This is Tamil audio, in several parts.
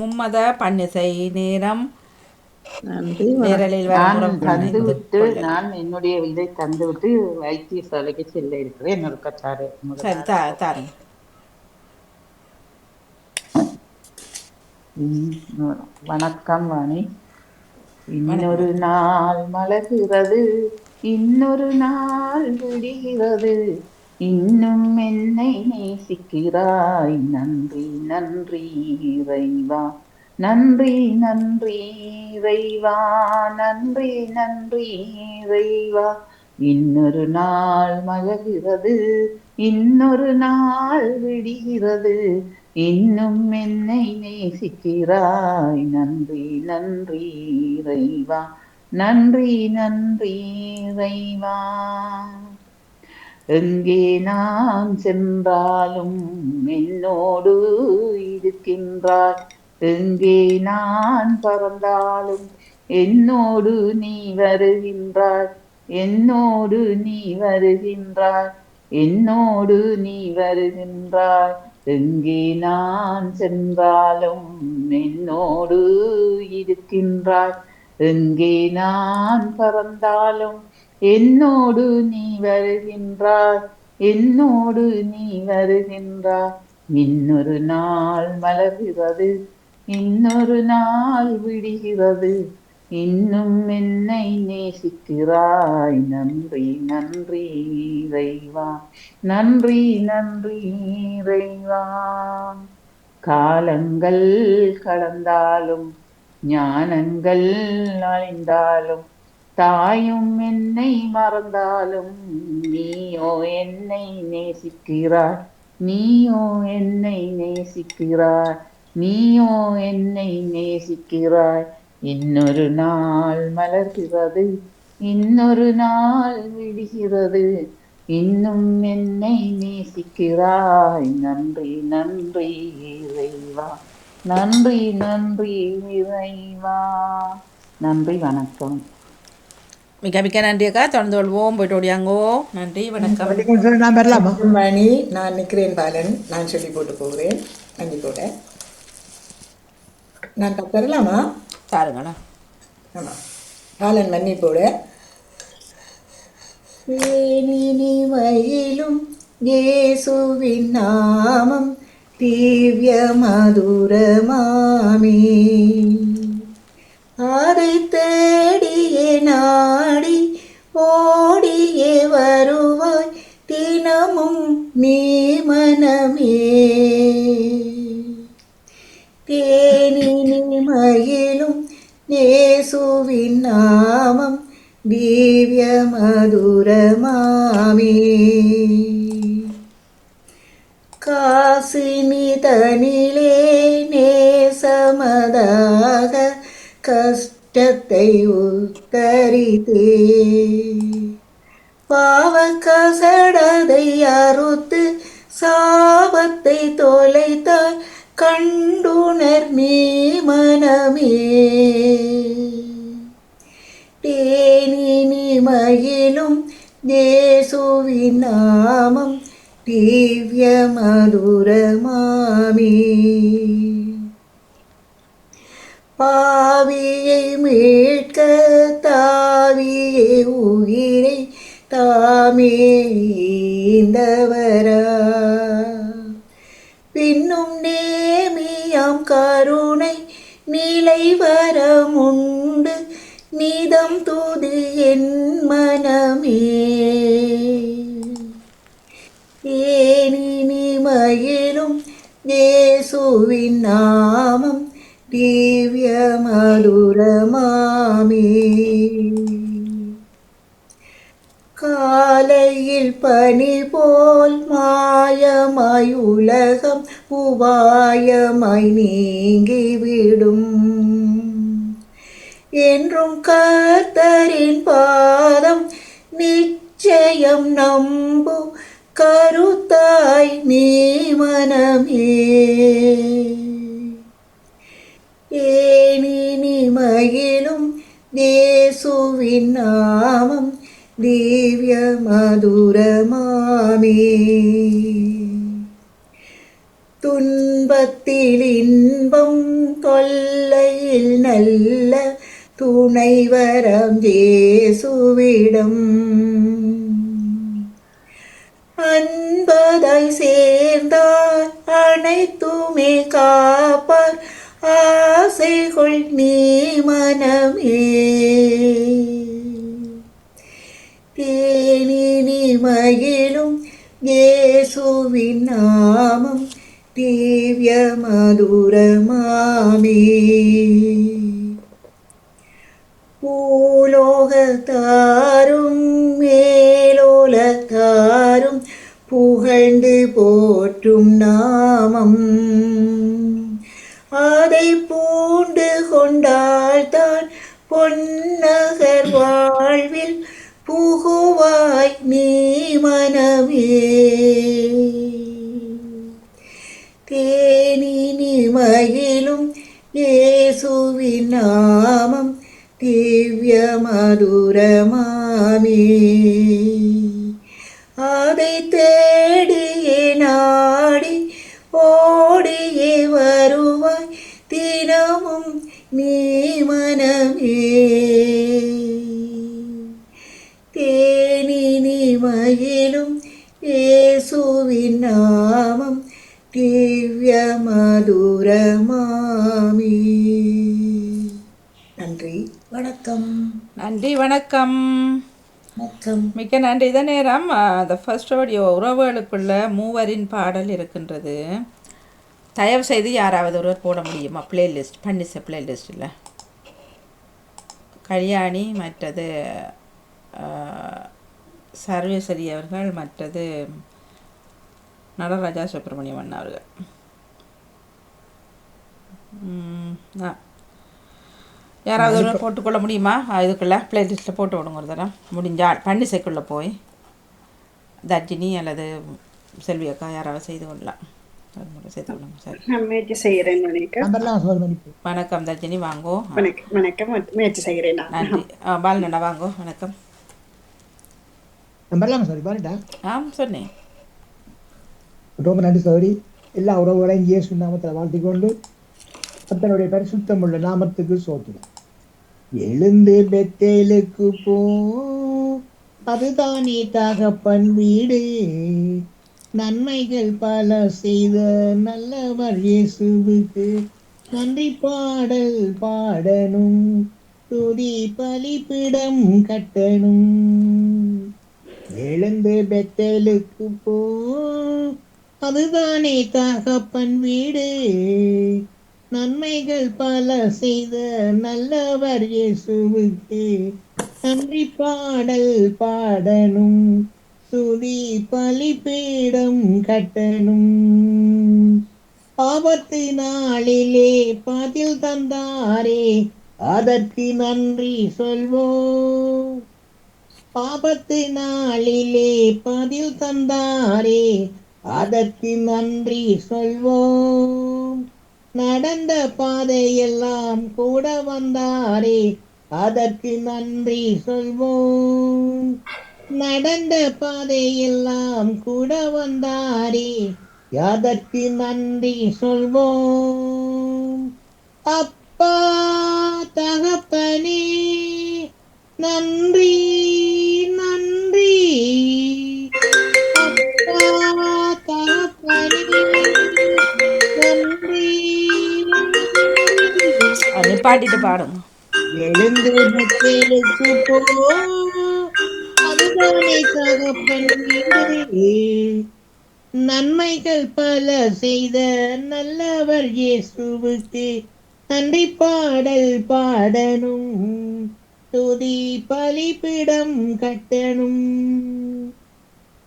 மும்மத பன்னிசை நேரம் நன்றி நேரலில் நான் வரும் தந்துவிட்டு கொள்ளலாம். நான் என்னுடைய இதை தந்துவிட்டு வைத்தியசாலைக்கு செல்ல இருக்கிறேன். என்னோட கட்டாரு சரி தாருங்க. வணக்கம் வாணி. இன்னொரு வணக்கம். நாள் மலர்கிறது, இன்னொரு நாள் விடுகிறது, இன்னும் என்னை நேசிக்கிறாய். நன்றி நன்றி இறைவா, நன்றி நன்றி இறைவா, நன்றி நன்றி இறைவா. இன்னொரு நாள் மலர்கிறது, இன்னொரு நாள் விடுகிறது, இன்னும் என்னை நேசிக்கிறாய். நன்றி நன்றி இறைவா, நன்றி நன்றி இறைவா. எங்கே நான் சென்றாலும் என்னோடு இருக்கின்றாய், எங்கே நான் பறந்தாலும் என்னோடு நீ வருகின்றாய், என்னோடு நீ வருகின்றாய், என்னோடு நீ வருகின்றாய். எங்கே நான் சென்றாலும் என்னோடு இருக்கின்றாய், எங்கே நான் பறந்தாலும் என்னோடு நீ வருகின்றாய், என்னோடு நீ வருகின்றாய். இன்னொரு நாள் மலர்கிறது, இன்னொரு நாள் விடுகிறது, இன்னும் என்னை நேசிக்கிறாய். நன்றி நன்றி இறைவா, நன்றி நன்றி இறைவா. காலங்கள் கடந்தாலும் ஞானங்கள் அழிந்தாலும் தாயும் என்னை மறந்தாலும் நீயோ என்னை நேசிக்கிறாய், நீயோ என்னை நேசிக்கிறாய், நீயோ என்னை நேசிக்கிறாய். இன்னொரு நாள் மலர்கிறது, இன்னொரு நாள் விடுகிறது, இன்னும் என்னை நேசிக்கிறாய். நன்றி நன்றி இறைவா, நன்றி நன்றி இறைவா. நன்றி, வணக்கம். மிக மிக நன்றி அக்கா. தொடர்ந்து கொள்வோம். போயிட்டு ஓடியாங்கோ. நன்றி, வணக்கம். நான் வரலாமா? மணி, நான் நிற்கிறேன் பாலன். நான் சொல்லி போட்டு போகிறேன். நன்றி போட நான் தரலாமா? தாருங்களா. ஆமாம், பாலன் மன்னிப்போட. மயிலும் இயேசுவின் நாமம் திவ்ய மதுரமாமே, அதை தேடியே நாடி ஓடியே வருவாய் தினமும் நீ மனமே. தேனினி மயிலும் இயேசுவின் நாமம் திவ்ய மதுரமாமே, காசினி தனிலே நேசமதாக கஷ்டத்தை உத்தரித்தே, பாவ கசடதை அறுத்து சாபத்தை தொலைத்தாய் கண்டுணர் நீ மனமே. தேனினி மயிலும் இயேசுவின் நாமம் திவ்ய மதுரமாமே, பாவியை மீட்க தாவியே உயிரை தாமே ஈந்தவரா, பின்னும் நேமியாம் கருணை நிலை வரமுண்டு நீதம் தூது என் மனமே. ஏனினி மயிலும் இயேசுவின் நாமம் திவ்ய மதுரமாமே, காலையில் பனி போல் மாயமாய் உலகம் உபாயமாய் நீங்கிவிடும், என்றும் கர்த்தரின் பாதம் நிச்சயம் நம்பு கருத்தாய் நீ மனமே. ஏனினி மயிலும் இயேசுவின் நாமம் திவ்ய மதுரமாமே, துன்பத்தில் இன்பம் கொல்லையில் நல்ல துணைவரம் இயேசுவிடம் அன்பதாய் சேர்ந்தார் அனைத்துமே காப்பார் ஆசைகள் நீ மனமே தேனினி மகிழும் இயேசுவின் நாமம் திவ்ய மதுரமாமே பூலோகத்தாரும் மேலோலத்தாரும் புகழ்ந்து போற்றும் நாமம் அதை பூண்டு கொண்டால்தான் பொன்னகர் வாழ்வில் புகுவாய் நீ மனமே தேனினி மகிழும் இயேசுவின் நாமம் திவ்ய மதுரமாமே அதை தேடியே நாடி ஓடியே வருவாய் தினமும் நீ மனமே தேனினி மகிழும் இயேசுவின் நாமம் திவ்ய மதுரமாமே. நன்றி, வணக்கம். நன்றி, வணக்கம். வணக்கம். மிக்க நன்றி. இத நேரம் அந்த ஃபர்ஸ்ட் ஆடியோ உறவுகளுக்குள்ள மூவரின் பாடல் இருக்கின்றது. தயவு செய்து யாராவது ஒருவர் போட முடியுமா? பிளேலிஸ்ட் பண்ணிச பிளேலிஸ்ட்டில் கல்யாணி, மற்றது சர்வேஸ்வரி அவர்கள், மற்றது நடராஜா சுப்பிரமணியம் அண்ணா அவர்கள். யாராவது ஒரு போட்டுக்கொள்ள முடியுமா? இதுக்குள்ளே பிளேலிஸ்ட்டில் போட்டு விடுங்க ஒரு தரம் முடிஞ்சால். பன்னிசைக்குள்ளே போய் தர்ஜினி அல்லது செல்வி அக்கா யாராவது செய்து கொள்ளலாம். செய்து கொள்ளுங்க. சரி, முயற்சி செய்கிறேன். வணக்கம் தர்ஜினி, வாங்கோ. வணக்கம், முயற்சி செய்கிறேன். நன்றி. பாலனண்ணா வாங்கோ. வணக்கம். சொன்னேன். ரொம்ப நன்றி சௌரி. எல்லா உறவுகளையும் இயேசு நாமத்தில் வாழ்த்திக் கொண்டு கர்த்தருடைய பரிசுத்தம் உள்ள நாமத்துக்கு சோத்திரம். எழுந்து பெத்தேலுக்கு போ, அதுதானே தகப்பன் வீடு. நன்மைகள் பல செய்த நல்லவர் இயேசுவுக்கு நன்றி பாடல் பாடணும், துதி பலிப்பிடம் கட்டணும். எழுந்து பெத்தேலுக்கு போ, அதுதானே தகப்பன் வீடு. நன்மைகள் பல செய்த நல்லவர் இயேசுவுக்கு நன்றி பாடல் பாடணும், துதி பலிபீடம் கட்டணும். ஆபத்து நாளிலே பதில் தந்தாரே, அதற்கு நன்றி சொல்வோம். ஆபத்து நாளிலே பதில் தந்தாரே, அதற்கு நன்றி சொல்வோம். நடந்த பாதையெல்லாம் கூட வந்தாரே, அதற்கு நன்றி சொல்வோம். நடந்த பாதையெல்லாம் கூட வந்தாரே, அதற்கு நன்றி சொல்வோம். அப்பா தகப்பனே நன்றி நன்றி, அப்பா தகப்பனே நன்றி. நிப்பாட்டிட்டு பாடுங்க. எழுந்து பெத்தேலுக்கு போ, அதுதானே தகப்பன் வீடு. நன்மைகள் பல செய்த நல்லவர் இயேசுவுக்கு நன்றி பாடல் பாடணும், துதி பலிப்பிடம் கட்டணும்.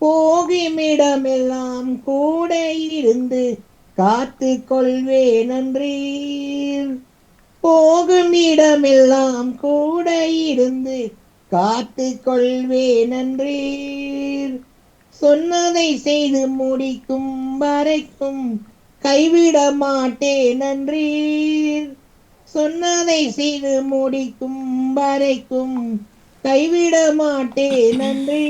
போகுமிடமெல்லாம் கூட இருந்து காத்து கொள்வே நன்றி. போகுமிடமெல்லாம் கூட இருந்து காத்து கொள்வே நன்றி. சொன்னதை செய்து முடிக்கும் வரைக்கும் கைவிட மாட்டேன் நன்றி. சொன்னதை செய்து முடிக்கும் வரைக்கும் கைவிட மாட்டேன் நன்றி.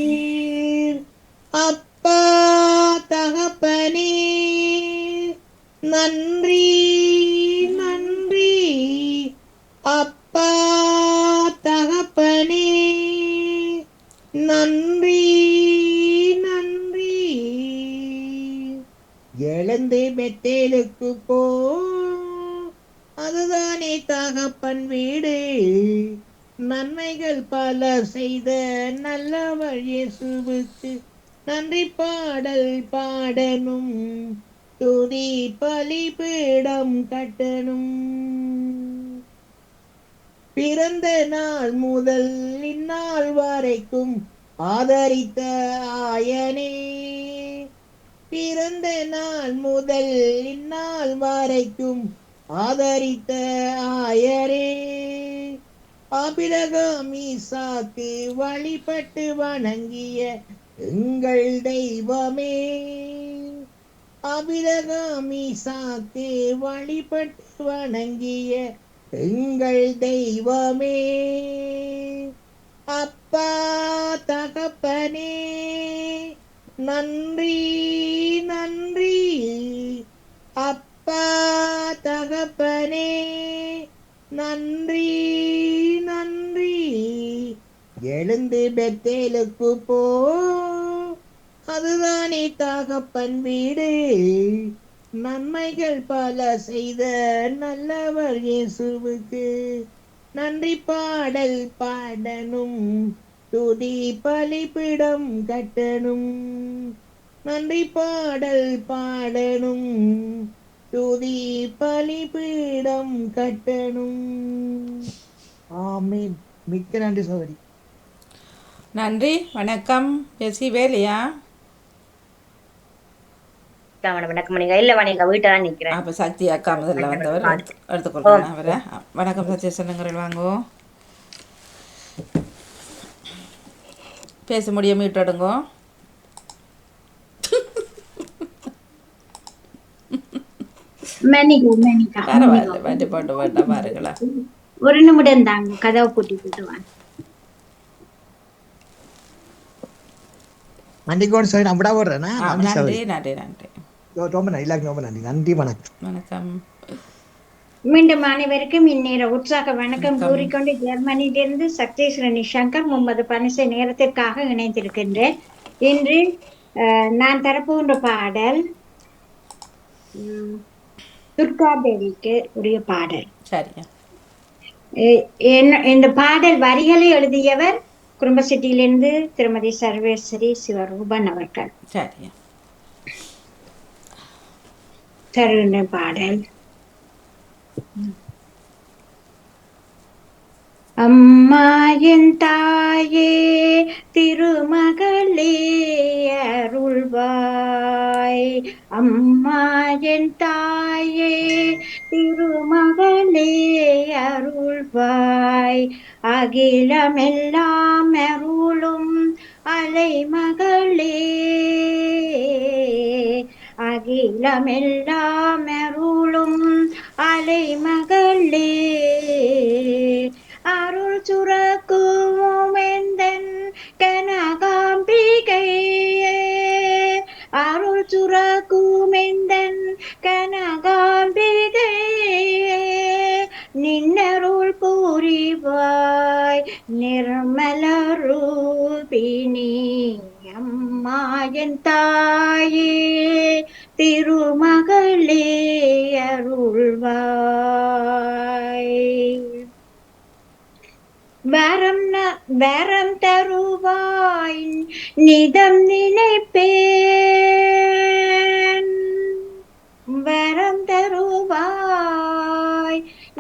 அப்பா தகப்பனே நன்றி நன்றி அப்பா தகப்பனே, நன்றி நன்றி. எழுந்து பெத்தேலுக்கு போ, அதுதானே தகப்பன் வீடு. நன்மைகள் பல செய்த நல்லவர் இயேசுவுக்கு நன்றி பாடல் பாடணும், துதி பலிபீடம் கட்டணும். பிறந்த நாள் முதல் இந்நாள் வரைக்கும் ஆதரித்த ஆயனே, பிறந்த நாள் முதல் இந்நாள் வரைக்கும் ஆதரித்த ஆயரே, ஆபிரகாம் ஈசாக்கு வழிபட்டு வணங்கிய எங்கள் தெய்வமே, ஆபிரகாம் ஈசாக்கு வழிபட்டு வணங்கிய எங்கள் தெய்வமே, அப்பா தகப்பனே, நன்றி நன்றி. அப்பா தகப்பனே, நன்றி நன்றி. எழுந்து பெத்தேலுக்கு போ, அதுதானே தகப்பன் வீடு. நன்மைகள் பல செய்த நல்லவர் இயேசுவுக்கு நன்றி பாடல் பாடணும், துதி பலிபீடம் கட்டணும். நன்றி பாடல் பாடணும், துதி பலிபீடம் கட்டணும். ஆமென். மிக்க நன்றி சகோதரி. நன்றி. வணக்கம். பேசி வேலையா? வணக்கம் நீங்க இல்ல நீங்க வீட்டை தான் நிக்கிறேன். அப்போ சக்தி அக்கா முதல்ல வந்தவர் எடுத்துக்கொள்றேன் அவரை. வணக்கம் சத்யா சொல்லுங்கள். வாங்கோ, பேச முடிய மீட்டடுங்கோ. பரவாயில்ல, பாட்டு பாட்டு பாட்டா பாருங்களா. ஒரு நிமிடம் தாங்க, கதவை பூட்டி போட்டுவாங்க. மன்னிக்கோன்னு சொல்லி நான் விட விடுறேன்னா. நன்றி நன்றி நன்றி. ரொம்ப நன்றி, ரொம்ப நன்றி. நன்றி, வணக்கம். வணக்கம். மீண்டும் அனைவருக்கும் இந்நேர உற்சாக வணக்கம் கூறிக்கொண்டு ஜெர்மனியிலிருந்து சக்தேஸ்வரன் சங்கர் முகமது பனிசை நேரத்திற்காக இணைந்திருக்கின்றேன். இன்று நான் தரப்போன்ற பாடல் துர்கா தேவிக்கு உரிய பாடல். சரியா. இந்த பாடல் வரிகளை எழுதியவர் குடும்பசிட்டியிலிருந்து திருமதி சர்வேஸ்வரி சிவரூபன் அவர்கள். சரியா. தருண பாடல். அம்மா என் தாயே திருமகளே அருள்வாய், அம்மா என் தாயே திருமகளே அருள்வாய், அகிலமெல்லாம் அருளும் அலைமகளே, அகிலமெல்லாம் அருளும் அலைமகளே, அருள் சுரக்கும் எந்தன் கனகாம்பிகையே, அருள் சுரக்கும் எந்தன் கனகாம்பிகையே, நின்னருள் புரிவாய் நிர்மல ரூபிணி, அம்மா என் தாயே திருமகளே அருள்வாய், வரம் தருவாய் நிதம் நினைப்பேன், வரம் தருவாய்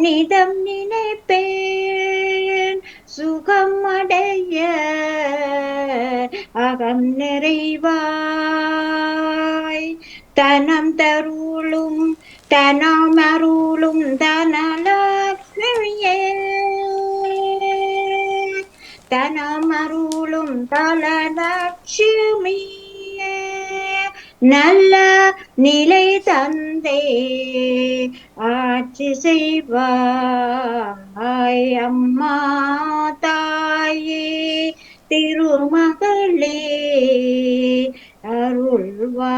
நிதம் நினைப்பேன், சுகம் அடைய அகம் நிறைவாய், தனம் தருளும் தனம் அருளும் தனலக்ஷ்மியே, தனம் அருளும் தனலக்ஷ்மியே, நல்ல நிலை தந்தே ஆட்சி செய்வாய், அம்மா தாயே திருமகளே அருள்வாய்.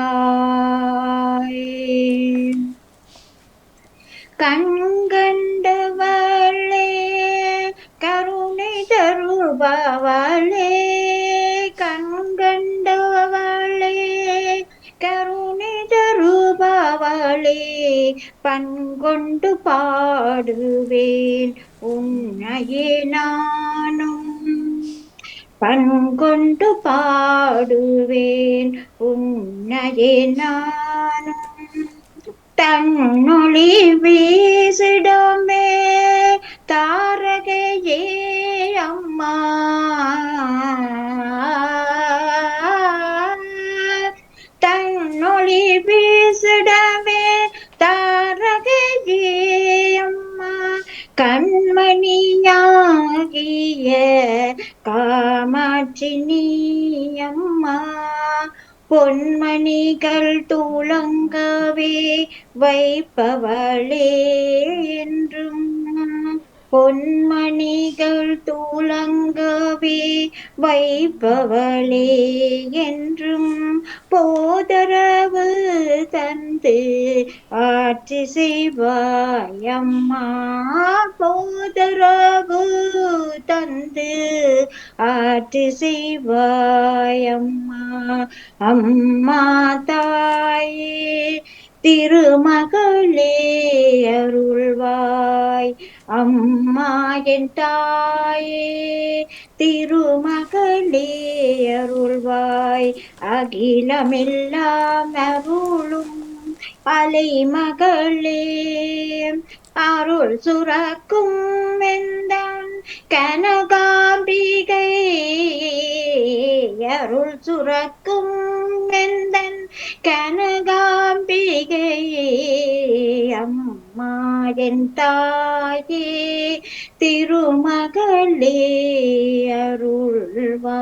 கண்கண்டவளே கருணை தருபவளே, கண்கண்டவளே கருணை தருபவளே, பண்கொண்டு பாடுவேன் உன்னையே நானும், பண்கொண்டு பாடுவேன் உன்னையே நானும். தன்னொளி வீசிடமே தாரகையே அம்மா, தன்னொளி வீசிடமே தாரகையே அம்மா, கண்மணியாகிய காமாட்சி நீ அம்மா, பொன்மணிகள் துளங்கவே வைப்பவளே என்றும், பொன்மணிகள் துளங்கவே வைப்பவளே என்றும், போதரவு தந்து ஆட்சி செய்வாயம்மா, போதரவு தந்து ஆட்சி செய்வாயம்மா. அம்மா தாயே திருமகளே அருள்வாய், அம்மா என் தாயே திருமகளே அருள்வாய், அகிலமெல்லாம் அருளும் அலைமகளே, அருள் சுரக்கும் எந்தான் கனகாம்பிகை, அருள் சுரக்கும் எந்தன் கனகாம்பிகை, அம்மா என் தாயே திருமகளே அருள்வாய்.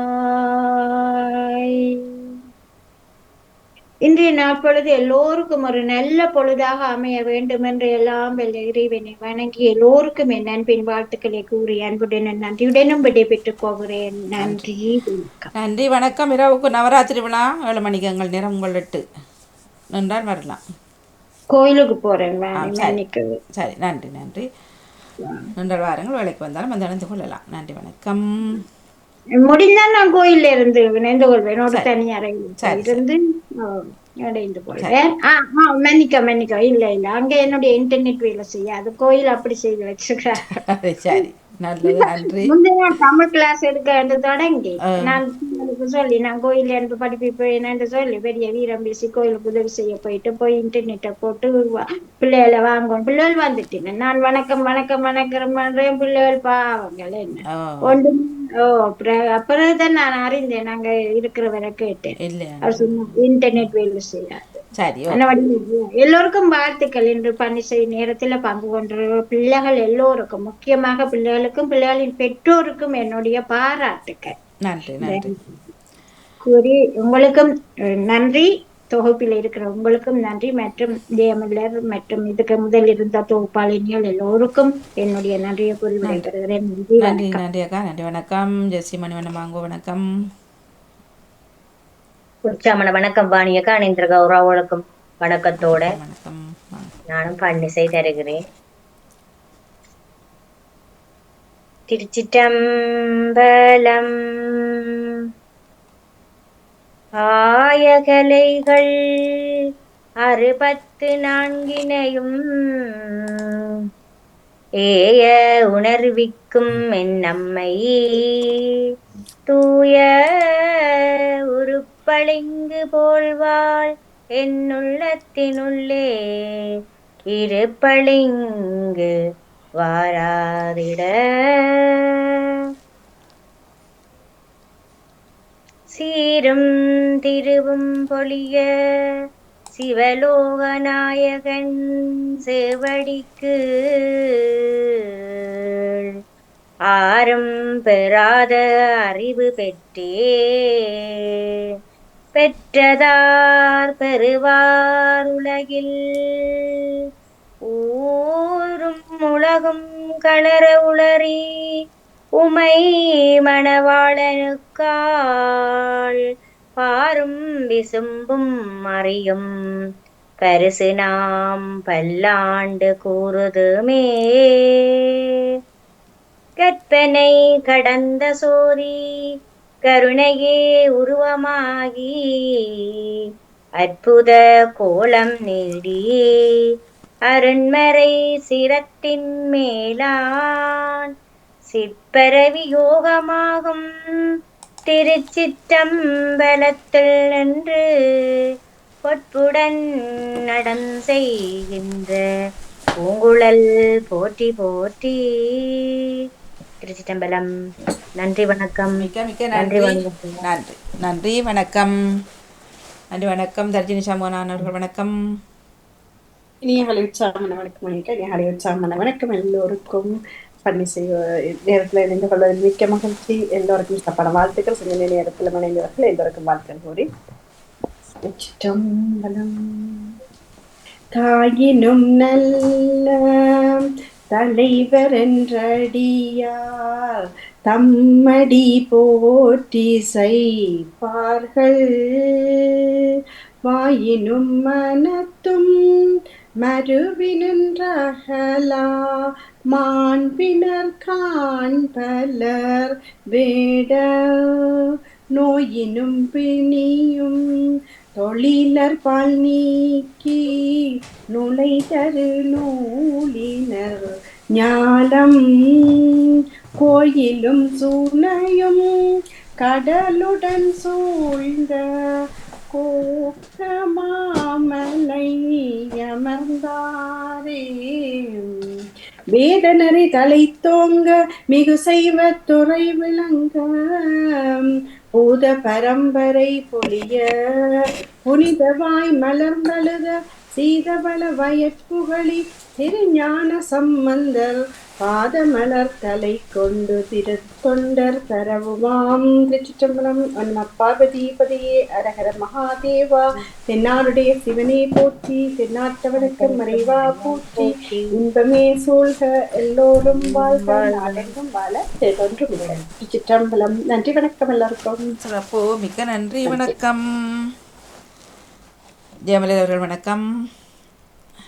இன்றைய நாட்பொழுது எல்லோருக்கும் ஒரு நல்ல பொழுதாக அமைய வேண்டும் என்று எல்லாம் வல்ல இறைவனை வணங்கி எல்லோருக்கும் என் அன்பின் வாழ்த்துக்களை கூறி அன்புடன் நன்றியுடனும் விடைபெற்றுப் போகிறேன். நன்றி வணக்கம். நன்றி வணக்கம். இரவுக்கு நவராத்திரி விழா 7 மணிக்கு எங்கள் நேரம் உங்கள் 8 நின்றால் வரலாம். கோயிலுக்கு போறேன். சரி சரி, நன்றி நன்றி. நின்றால் வாரங்கள், வேலைக்கு வந்தாலும் வந்து இணைந்து கொள்ளலாம். நன்றி வணக்கம். முடிந்தால் நான் கோயில்ல இருந்து இணைந்து கொள்வேன். ஒரு தனி அறையில் இருந்து இணைந்து கொள்வேன். மன்னிக்க இல்ல அங்க என்னுடைய இன்டர்நெட் வேலை செய்யாது. கோயில் அப்படி செய்து வச்சிருக்கிறார். சரி, நல்லது, நன்றி. முந்தைய தமிழ் கிளாஸ் எடுக்க என்று தொடங்கி நான் சொல்லி நான் கோயில் என்று படிப்பிப்பேன் என்று சொல்லி பெரிய வீரம் பேசி கோயிலுக்கு உதவி செய்ய போய் இன்டர்நெட்டை போட்டு பிள்ளைகளை வாங்கும். பிள்ளைகள் வந்துட்டேன் நான் வணக்கம் வணக்கம் வணக்கம் பண்றேன். பிள்ளைகள் பாவங்கள் என்ன ஒன்று. அப்புறம்தான் நான் அறிந்தேன். நாங்க இருக்கிறவரை கேட்டேன். இன்டர்நெட் வேலை செய்யாது. எல்லோருக்கும் வாழ்த்துக்கள். இன்று பணி செய்யும் நேரத்துல பங்கு கொண்ட பிள்ளைகள் எல்லோருக்கும், முக்கியமாக பிள்ளைகளுக்கும் பிள்ளைகளின் பெற்றோருக்கும் என்னுடைய பாராட்டுக்கள் கூறி உங்களுக்கும் நன்றி. தொகுப்பில் இருக்கிற உங்களுக்கும் நன்றி. மற்றும் ஜெயமலர் மற்றும் இதுக்கு முதல் இருந்த தொகுப்பாளினிகள் எல்லோருக்கும் என்னுடைய நன்றியை கூறி விடைபெறுகிறேன். நன்றி நன்றி அக்கா. நன்றி வணக்கம். ஜெசி மணிவண்ணமாங்கோ வணக்கம். உற்சாமன வணக்கம் பாணியக்கா. அணிந்திர கௌரவங்களுக்கும் வணக்கத்தோட நானும் பன்னிசை தருகிறேன். திருச்சிற்றம்பலம். ஆயகலைகள் 64 ஏய உணர்விக்கும் என் நம்மை தூய உருப்பளிங்கு போல்வாள் என்னுள்ளத்தினுள்ளே இருப்பளிங்கு வாராதிட சீரும் திருவும் பொழிய சிவலோகநாயகன் செவடிக்கு ஆரும் பெறாத அறிவு பெற்றதார் பெறுவார் உலகில் ஊரும் உலகும் களர உளறி உமை மணவாளனுக்காள் பாரும் விசும்பும் அறியும் பரிசு நாம் பல்லாண்டு கூறுதுமே. கற்பனை கடந்த சோதி கருணையே உருவமாகி அற்புத கோலம் நீடி அரண்மறை சிரத்தின் மேலான் சிற்பரவி யோகமாகும் திருச்சிற்றம்பலத்தில் நின்று பொற்புடன் நடம் செய்கின்ற பூங்குழல் போற்றி போற்றி. திருச்சிற்றம்பலம். நன்றி வணக்கம். மிக்க மிக்க நன்றி நன்றி. வணக்கம். நன்றி நன்றி வணக்கம். நன்றி வணக்கம். தர்ஜினி சண்முகநாதன் அவர்கள் வணக்கம். இனிய ஹலை உற்சாகமான வணக்கம் மணிக்கா. இனிய ஹலை உற்சாகமான வணக்கம் எல்லோருக்கும். பண்ணி செய்ய நேரத்தில் இணைந்து கொள்வதில் மிக்க மகிழ்ச்சி. எல்லோருக்கும் சிறப்பான வாழ்த்துக்கள். சில நேரத்தில் மனைந்தவர்கள் எல்லோருக்கும் வாழ்த்துக்கள் கூறி சிற்றம்பலம். தாயினும் நல்ல தலைவர் என்றடியார் தம்மடி போற்றி செய்வார்கள். வாயினும் மனத்தும் மறுவினன்றகலா மாண்பினர் காண்பலர் வேட நோயினும் பிணியும் தொழிலர் பால் நீக்கி நுழை தரு நூலினர் ஞானம் கோயிலும் சூனையும் கடலுடன் சூழ்ந்த கோக்கமாமலை அமர்ந்தாரே. வேதனரை தலை தோங்க மிகு செய்வ துறை விளங்க பூத பரம்பரை பொழிய புனிதவாய் மலர்ந்தழுத சீதபல வயற்புகழி திருஞான சம்பந்தர் பாதமலர் தலை கொண்டு திருத்தொண்டர் பரவுமாம். திருச்சிற்றம்பலம். அன்ம பார்வதிபதியே அரஹர மகாதேவா. தென்னாருடைய சிவனே போற்றி, தென்னாட்டவனுக்கு மறைவா போற்றி, இன்பமே சூழ்க எல்லோரும் வாழ்க நாடெங்கும் வாழ தேதொன்று விட. திருச்சிற்றம்பலம். நன்றி வணக்கம் எல்லாருக்கும். சிறப்பு. மிக்க நன்றி வணக்கம். ஜெயமலி அவர்கள் வணக்கம்.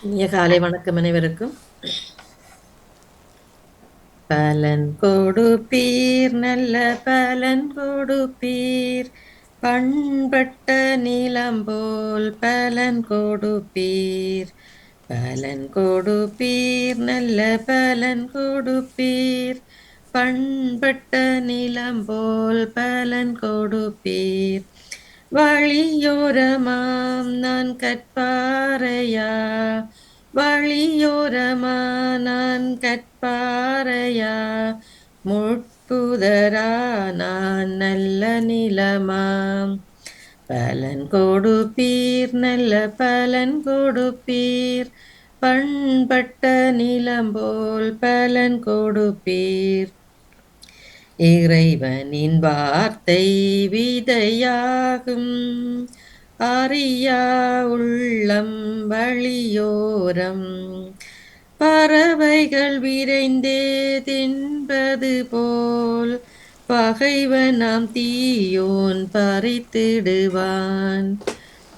இனிய காலை வணக்கம் அனைவருக்கும். பலன் கொடுப்பீர் நல்ல பலன் கொடுப்பீர் பண்பட்ட நிலம் போல் பலன் கொடுப்பீர். பலன் கொடுப்பீர் நல்ல பலன் கொடுப்பீர் பண்பட்ட நிலம் போல் பலன் கொடுப்பீர். வழியோரமாம் நான் கற்பாரையா வழியோரமா நான் கற்பாரையா முட்புதரா நான் நல்ல நிலமாம். பலன் கொடுப்பீர் நல்ல பலன் கொடுப்பீர் பண்பட்ட நிலம் போல் பலன் கொடுப்பீர். இறைவனின் வார்த்தை விதையாகும் அறியா உள்ளம் வழியோரம் பறவைகள் விரைந்தே தின்பது போல் பகைவனாம் தீயோன் பறித்திடுவான்.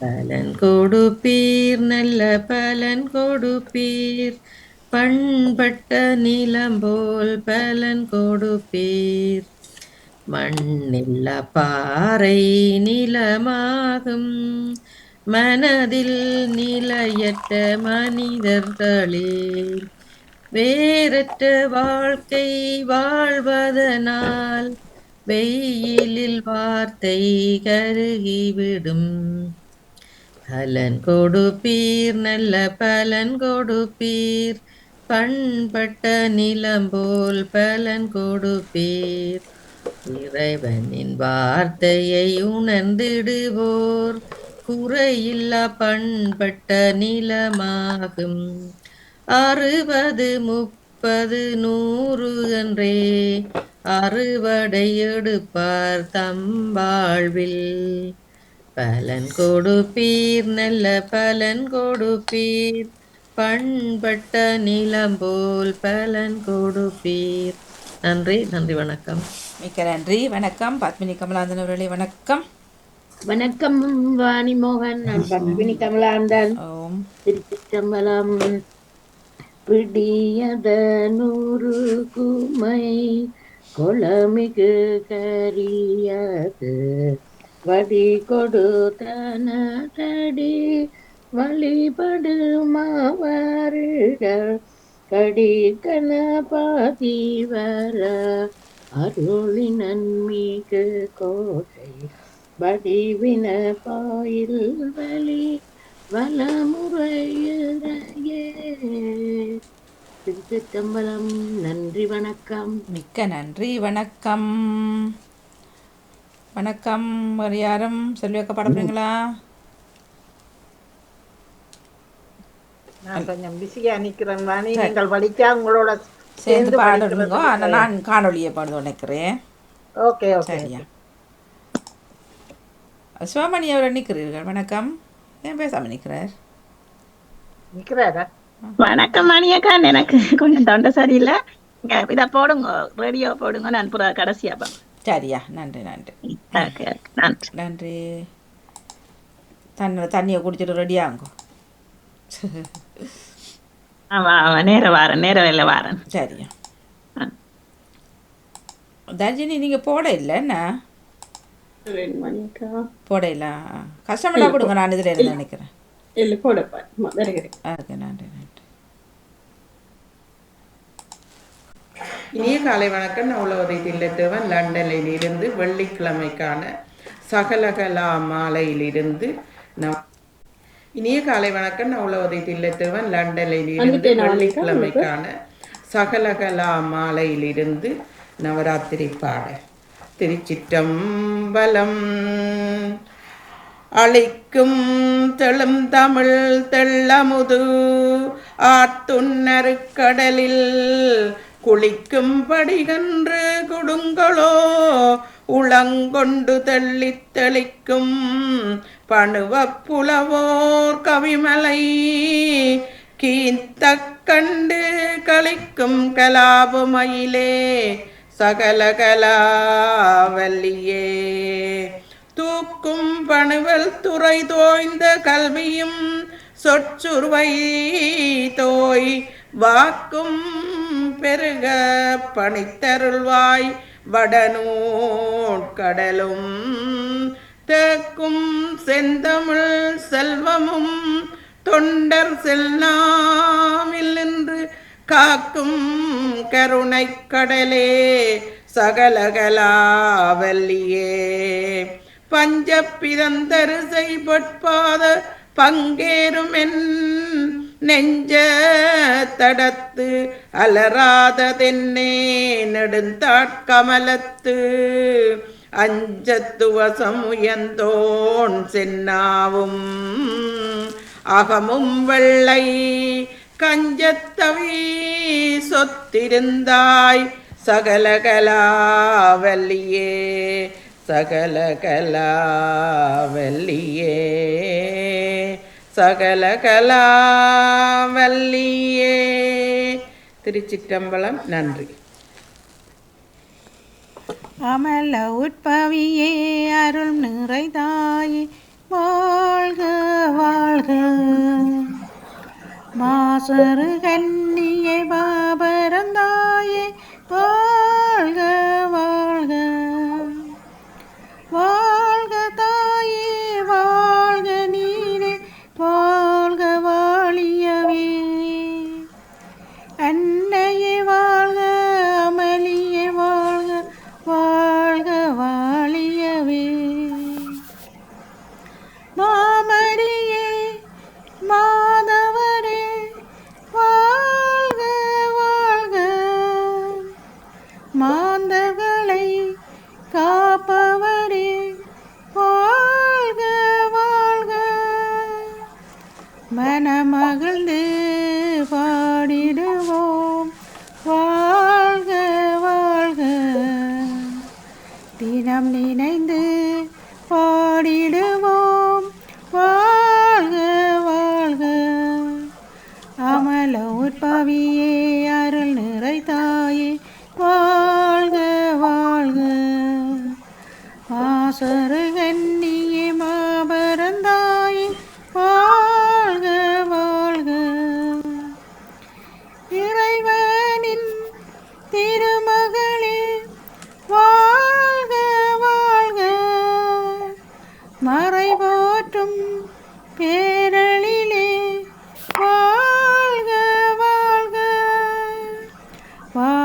பலன் கொடுப்பீர் நல்ல பலன் கொடுப்பீர் பண்பட்ட நிலம் போல் பலன் கொடுப்பீர். மண்ணில்ல பாறை நிலமாகும் மனதில் நிலையற்ற மனிதர்களே வேறற்ற வாழ்க்கை வாழ்வதனால் வெயிலில் வார்த்தை கருகிவிடும். பலன் கொடுப்பீர் நல்ல பலன் கொடுப்பீர் பண்பட்ட நிலம் போல் பலன் கொடுப்பீர். இறைவனின் வார்த்தையை உணர்ந்திடுவோர் குறையில்லா பண்பட்ட நிலமாகும். 60 30 100 என்றே அறுவடை எடுப்பார் தம் வாழ்வில். பலன் கொடுப்பீர் நல்ல பலன் கொடுப்பீர் பண்பட்ட நிலம் போல் பலன் கொடுப்பீர். நன்றி நன்றி வணக்கம். மிக்க நன்றி வணக்கம். பத்மினி கமலாந்தன் அவர்களே வணக்கம். வணக்கம் வாணி மோகன், நான் பத்மினி கமலாந்தன். ஓம் திருச்சிற்றம்பலம். பிடியதனூறு குமை கொளமிகு கரியது வடி கொடுத்தனதடி வழிபடுமாவர்கள் கடி கணபதி வர அருளி நன்மிகு கோட்டை வடிவின பாயில் வலி வளமுறையே. திருச்சிற்றம்பலம். நன்றி, வணக்கம். மிக்க நன்றி, வணக்கம். வணக்கம். வேறு யாரும் செல்வியக்கா பாட போறீங்களா? நான் கொஞ்சம் பிஸியா நிக்கிறேன் வாணி. நீங்கள் படிச்சா உங்களோட சேர்ந்து பாடுங்க. ஆனால் நான் காணொலியை பாடுது நினைக்கிறேன். Okay okay. சரியா? சிவமணி அவரை நிற்கிறீர்கள். வணக்கம். ஏன் பேசாமல் நிற்கிறார்? நிக்கிறாரா? வணக்கம் மணியக்கா, எனக்கு கொஞ்சம் தொண்டை சரியில்லை. இதை போடுங்க, ரேடியோ போடுங்க, நான் புற கடைசியா பார்ப்பேன். சரியா? நன்றி நன்றி நன்றி நன்றி. தண்ணியை குடிச்சிட்டு ரெடியாங்க. நேரம் வாரேன், நேரம் இல்லை வாரேன். சரியா? தர்ஜினி நீங்கள் போட இல்லைன்னா போட இல்லை. கஷ்டமெல்லாம் கொடுங்க, நான் இதில் இருந்து நினைக்கிறேன். ஓகே, நன்றி நன்றி. இனிய காலை வணக்கம். நவலோதை தில்லத்தேவன் லண்டனில் இருந்து வெள்ளிக்கிழமைக்கான சகலகலா மாலையிலிருந்து இனிய காலை வணக்கம். நவலோதை தில்லத்தேவன் லண்டனில் இருந்து வெள்ளிக்கிழமைக்கான சகலகலா மாலையிலிருந்து நவராத்திரி பாட. திருச்சிற்றம்பலம். அளிக்கும் தெளும் தமிழ் தெள்ளமுது ஆத்துன்னருக்கடலில் குளிக்கும் படிகன்று கொடுங்களோ உளங்கொண்டு தெள்ளி தெளிக்கும் பணுவ புலவோர் கவிமலை கீந்தக்கண்டு கலிக்கும் கலாபமயிலே சகலகலாவல்லியே தூக்கும் பணுவல் துறை தோய்ந்த கல்வியும் சொற்சுருவை தோய் வாக்கும் பெருக பணித்தருள்வாய் வடநூட்கடலும் தேக்கும் செந்தமிழ் செல்வமும் தொண்டர் செல்லாமில் நின்று காக்கும் கருணை கடலே சகலகலாவல்லியே பஞ்ச பிறந்தரிசை பொற்பாத பங்கேறும் என் நெஞ்ச தடத்து அலராததென்னே நெடுந்தாட்கமலத்து அஞ்சத்துவசம் உயர்ந்தோன் சென்னாவும் அகமும் வெள்ளை கஞ்சத்தவி சொத்திருந்தாய் சகலகலாவல்லியே சகலகலாவல்லியே சகலகலாவல்லியே. திருச்சிற்றம்பலம். நன்றி. அமல உட்பவியே அருள் நிறைதாயே வாழ்க வாழ்க மாசரு கண்ணியே பாபரந்தாயே வாழ்க வாழ்க வாழ்க தாயே வாழ்க நீரே வாழ்க வாழியவே அன்னையே வாழ்க அமளியே வாழ்க வாழ்க வாழியவே மாமரியே மாதவரே வாழ்க வாழ்க மாந்தர்களை காப்பவரே வாழ்க வாழ்க மனமகிழ்ந்து பாடிடுவோம் வாழ்க வாழ்க தினம் நினைந்து பாடிடுவோம் வாழ்க வாழ்க அமல உட்பவியே அருள் நிறைதாயே வாழ்க வாழ்க ஆசரு கண்ணியே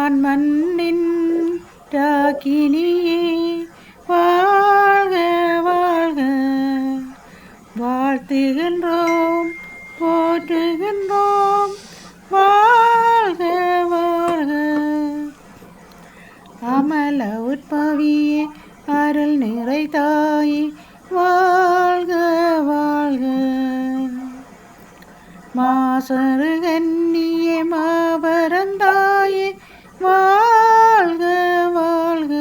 வான் மண்ணின் ராக்கினியே வாழ்க வாழ்க, வாழ்த்துகின்றோம் போற்றுகின்றோம் வாழ்க வாழ்க. அமல உற்பவியே அருள் நிறை தாயே வாழ்க வாழ்க. மாசரு கன்னியே மாபரந்தாயே வாழ்க வாழ்க.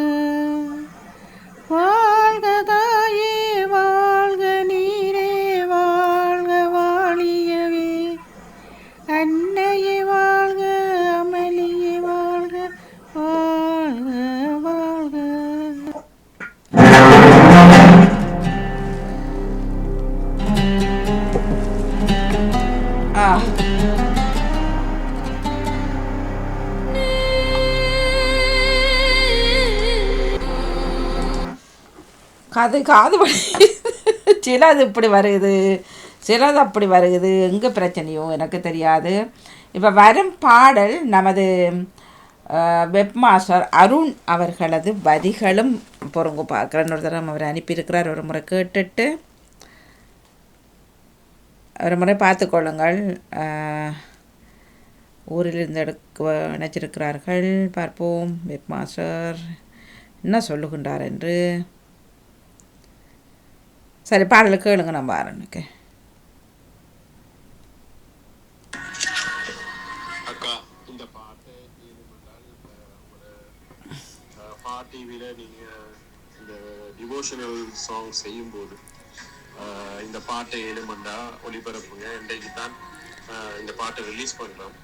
வாழ்க தாயே வாழ்க நீரே வாழ்க வாழியவே. அன்னையே வாழ்க அமளியே வாழ்க வாழ்க வாழ்க. காது வலி சிலது இப்படி வருகுது, சிலது அப்படி வருகுது. எங்கே பிரச்சனையோ எனக்கு தெரியாது. இப்போ வரும் பாடல் நமது வெப் மாஸ்டர் அருண் அவர்களது வரிகளும் பொறுங்க பார்க்குறேன்னு ஒரு தரம் அவர் அனுப்பியிருக்கிறார். ஒரு முறை கேட்டுட்டு ஒரு முறை பார்த்துக்கொள்ளுங்கள். ஊரிலிருந்து நினைச்சிருக்கிறார்கள். பார்ப்போம் வெப் மாஸ்டர் என்ன சொல்லுகின்றார் என்று. சரி, பாடலை கேளுங்க, நம்ம ஆரம்பிக்க. அக்கா, இந்த பாட்டை டிவியில் நீங்கள் இந்த டிவோஷனல் சாங் செய்யும்போது இந்த பாட்டை ஏழுமண்டா ஒளிபரப்புங்க. இன்றைக்கு தான் இந்த பாட்டை ரிலீஸ் பண்ணுறோம்.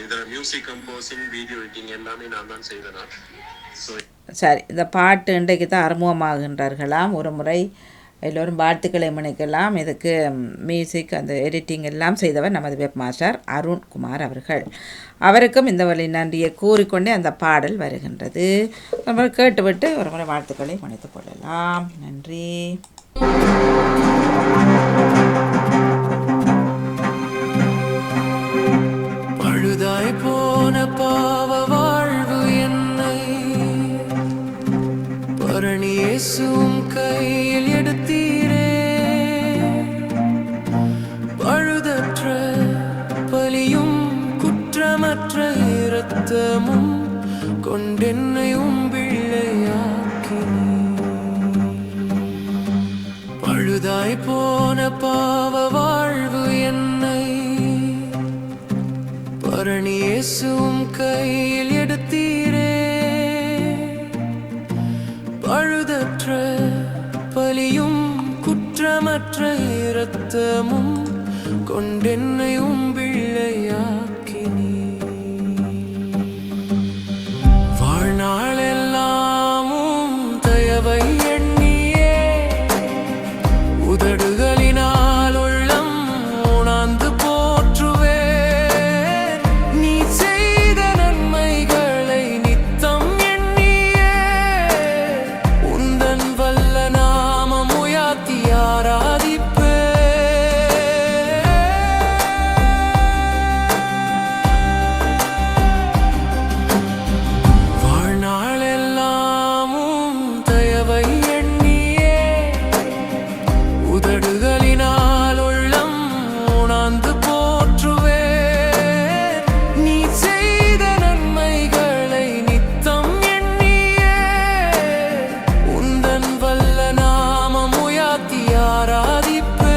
இதில் மியூசிக் கம்போசிங், வீடியோ எடிட்டிங் எல்லாமே நான் தான் செய்தேன். சரி, இந்த பாட்டு இன்றைக்கு தான் அறிமுகமாகின்றார்களாம். ஒரு முறை எல்லோரும் வாழ்த்துக்களை முனைக்கலாம். இதுக்கு மியூசிக் அந்த எடிட்டிங் எல்லாம் செய்தவர் நமது வெப் மாஸ்டர் அருண்குமார் அவர்கள். அவருக்கும் இந்த வழி நன்றியை கூறிக்கொண்டே அந்த பாடல் வருகின்றது. ஒரு முறை கேட்டுவிட்டு ஒரு முறை வாழ்த்துக்களை முனைத்துக் கொள்ளலாம். நன்றி. பழுதாய் போன பாவ வாழ்வு என்னை பரணி இயேசுவும் கையில் எடுத்தீரே. பழுதற்ற பலியும் குற்றமற்ற இரத்தமும் கொண்டென்னையும் பிள்ளையாக்கினீர். பழுதாய் போன பாவ வாழ்வு என்னை பரணி இயேசுவும் கையில் எடுத்தீரே. பழுதற்ற பலியும் குற்றமற்ற இரத்தமும் கொண்டென்னையும் பிள்ளையாக்கினீர். வாழ்நாளெல்லாமும் தயவை எண்ணியே உதடுகளினால் உள்ளம் உணர்ந்து போற்றுவே. நீ செய்த நன்மைகளை நித்தம் எண்ணியே உந்தன் வல்ல நாமம் உயர்த்தி ஆராதிப்பே. வாழ்நாளெல்லாமும் தயவை எண்ணியே உதடுகளினால் உள்ளம் உணர்ந்து போற்றுவே. நீ செய்த நன்மைகளை நித்தம் எண்ணியே உந்தன் வல்ல நாமம் உயர்த்தி ஆராதிப்பே.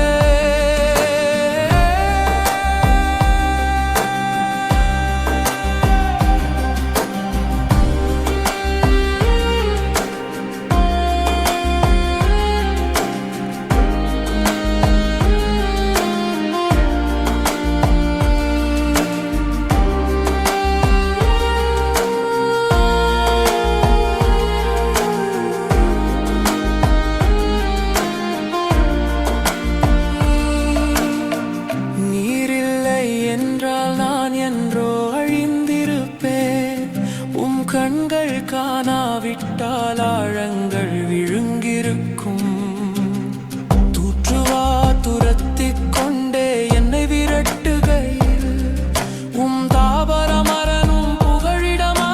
நீரில்லை என்றால் நான் என்றோ அழிந்திருப்பேன். உம் கண்கள் காணாவிட்டால் ஆழங்கள் விழுங்கிருக்கும். தூற்றுவா துரத்திக் கொண்டே என்னை விரட்டுகையில் உம் தாபரமரனும் புகழிடமா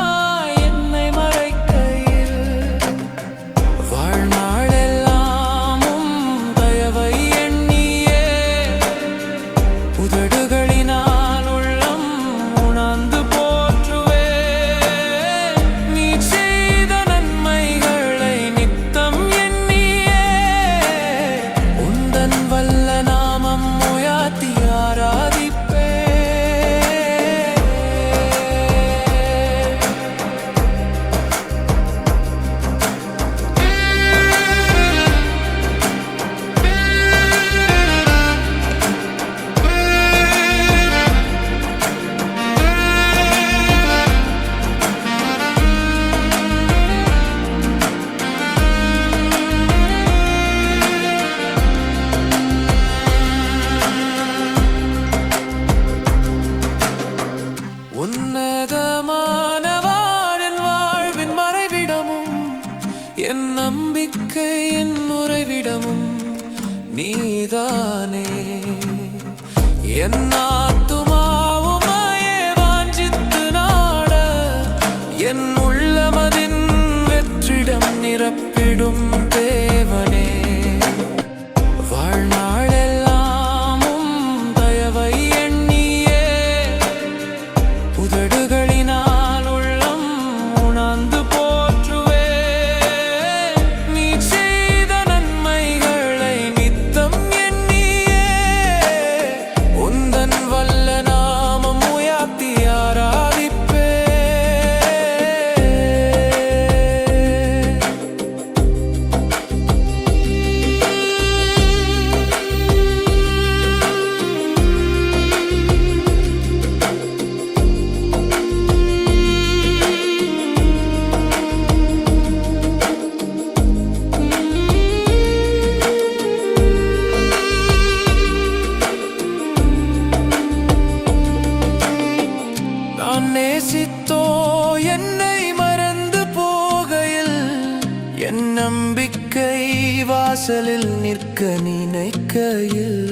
நீதானே என் ஆத்துமாவுமாயே வாஞ்சித்து நாட என் உள்ளமதின் வெற்றிடம் நிரப்பிடும் தேவனே வாழ்நாளெல்லாமும் தயவை எண்ணியே உதடுகளினால் உள்ளம் உணர்ந்து போற்றுவே நீ செய்த நன்மைகளை நித்தம் எண்ணியே உந்தன் வல்ல நாமம் உயர்த்தி ஆராதிப்பே நான் நேசித்தோ என்னை மறந்து போகையில் என் நம்பிக்கை வாசலில் நிற்க நினைக்கையில்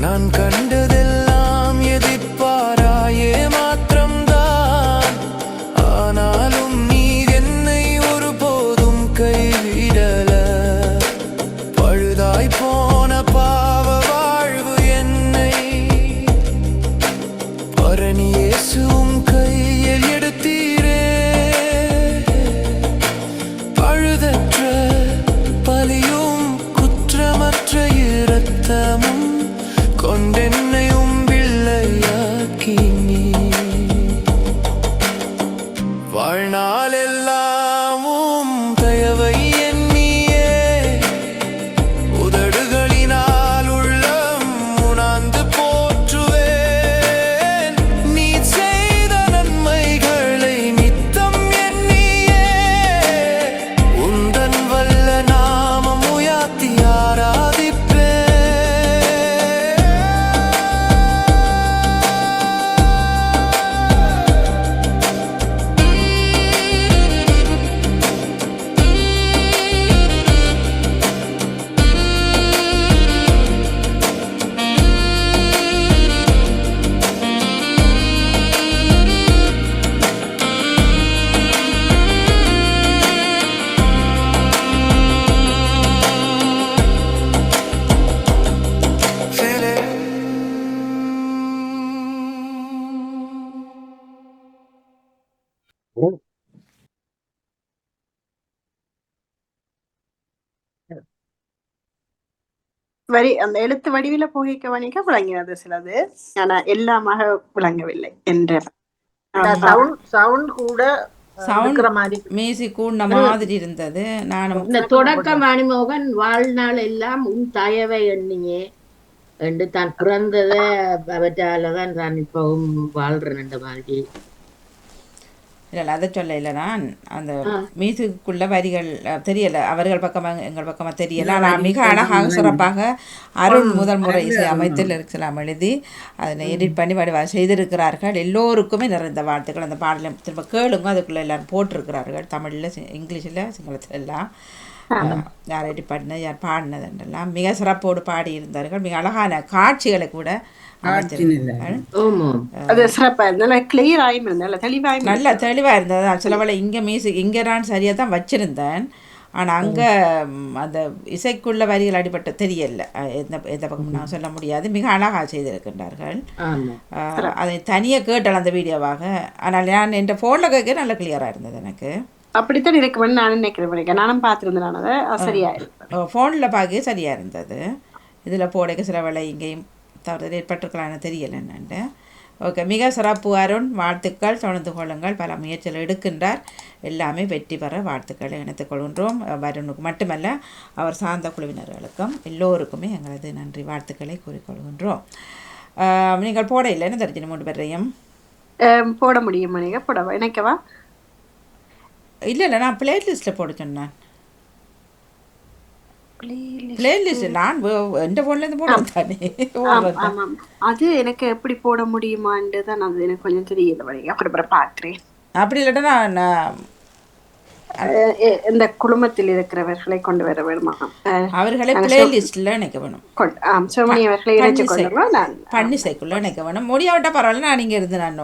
நான் கண்டதெல்லாம் எதிர்பாராயே மாத்திரம்தான் ஆனாலும் நீ என்னை ஒருபோதும் கைவிடல பழுதாய் போன பாவ வாழ்வு என்னை பரணி இயேசுவும் கையில் எடுத்தீரே பழுதற்ற பலியும் குற்றமற்ற இரத்தமும் கொண்டென்னையும் பிள்ளையாக்கி நீ வாழ்நாளெல்லாமும் தயவை எண்ணியே உதடுகளினால் உள்ளம் உணர்ந்து போற்றுவேன் நீ செய்த நன்மைகளை நித்தம் எண்ணியே உந்தன் வல்ல நாமம் உயர்த்தி ஆராதிப்பே அந்த எழுத்து வடிவில போகிக்க வணிக விளங்கினது சிலது ஆனா எல்லாமாக விளங்கவில்லை என்ற சவுண்ட் கூட இருக்கிற மாதிரி மியூசிக் கூடின மாதிரி இருந்தது. நானும் இந்த தொடக்க மணிமோகன் வாழ்நாள் எல்லாம் உன் தயவை எண்ணியே என்று தான் பிறந்ததை அவற்றாலதான் தான் இப்பவும் வாழ்றேன் மாதிரி. இல்லை அதை சொல்ல இல்லை, நான் அந்த மியூசிக்குள்ள வரிகள் தெரியலை, அவர்கள் பக்கமாக எங்கள் பக்கமாக தெரியலை. ஆனால் மிக அழகாக சிறப்பாக அருண் முதல் முறை இசை அமைத்தில் இருக்கலாம் எழுதி அதனை எடிட் பண்ணி வடிவாக செய்திருக்கிறார்கள். எல்லோருக்குமே நிறைந்த வாழ்த்துக்கள். அந்த பாடலை திரும்ப கேளுங்க, அதுக்குள்ளே எல்லோரும் போட்டிருக்கிறார்கள், தமிழில் இங்கிலீஷில் சிங்களத்தில் எல்லாம். யார் எடிட் பண்ண யார் பாடினதுன்றெல்லாம் மிக சிறப்போடு பாடியிருந்தார்கள். மிக அழகான காட்சிகளை கூட நல்ல தெளிவாக இருந்தது. சிலவளை இங்கே மியூசிக் இங்கே நான் சரியாக தான் வச்சுருந்தேன், ஆனால் அங்கே அந்த இசைக்குள்ள வரிகள் அடிபட்ட தெரியல, எந்த பக்கம் நான் சொல்ல முடியாது. மிக அழகாக செய்திருக்கின்றார்கள். அதை தனியாக கேட்டால் அந்த வீடியோவாக, ஆனால் நான் என் ஃபோனில் கேட்க நல்ல கிளியராக இருந்தது எனக்கு. அப்படித்தான் இருக்குமென்னு நான் நினைக்கிறேன். நானும் பார்த்துருந்தேன், அதை சரியாக ஃபோனில் பார்க்க சரியாக இருந்தது. இதில் போடைக்க சில வேலை இங்கேயும் தவறு ஏற்பட்டிருக்கலான்னு தெரியலை என்னென்னு. ஓகே, மிக சிறப்பு அருண், வாழ்த்துக்கள், தொடர்ந்து கொள்ளுங்கள். பல முயற்சிகள் எடுக்கின்றார், எல்லாமே வெற்றி பெற வாழ்த்துக்களை இணைத்துக் கொள்கின்றோம். வருணுக்கு மட்டுமல்ல, அவர் சார்ந்த குழுவினர்களுக்கும் எல்லோருக்குமே எங்களது நன்றி வாழ்த்துக்களை கூறிக்கொள்கின்றோம். நீங்கள் போட இல்லைன்னு தெரிஞ்சு 3 பேரையும் போட முடியுமா? நீங்கள் போட நினைக்கவா? இல்லை, நான் பிளேலிஸ்ட்டில் போட சொன்னேன். பிளேலிஸ்ட் நான் எந்த ஃபோன்லேருந்து போடுவேன் தானே. அது எனக்கு எப்படி போட முடியுமான்னு தான் அது எனக்கு கொஞ்சம் தெரியல. அப்புறம் பார்க்குறேன். அப்படி இல்லாட்டா நான் இந்த குழுமத்தில் இருக்கிறவர்களை கொண்டு வர வேணுமா? அவர்களை பிளேலிஸ்ட்ல நினைக்க வேணும். சிவமணி அவர்களை இணைச்சு கொண்டு நான் பன்னிசைக்குள்ள நினைக்க வேணும். முடியாவிட்டா பரவாயில்ல, நான் இங்கே இருந்து நான்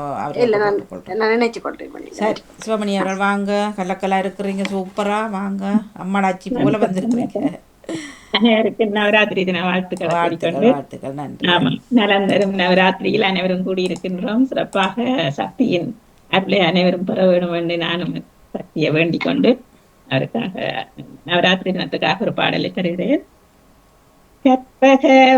நான் நினைச்சு கொள்றேன். சரி சிவமணி அவர்கள் வாங்க, கலக்கலா இருக்கிறீங்க, சூப்பரா வாங்க, அம்மாடாச்சி போல வந்திருக்கிறீங்க. அனைவருக்கும் நவராத்திரி தின வாழ்த்துக்கள். வாழ்த்துக்கள். நன்றி. ஆமா, நலம் தரும் நவராத்திரியில் அனைவரும் கூடியிருக்கின்றோம். சிறப்பாக சக்தியின் அருளை அனைவரும் பெற வேண்டும் என்று நானும் சக்தியை வேண்டிக் கொண்டு அவருக்காக நவராத்திரி தினத்துக்காக ஒரு பாடலை தருகிறேன். கற்பகவல்லினின்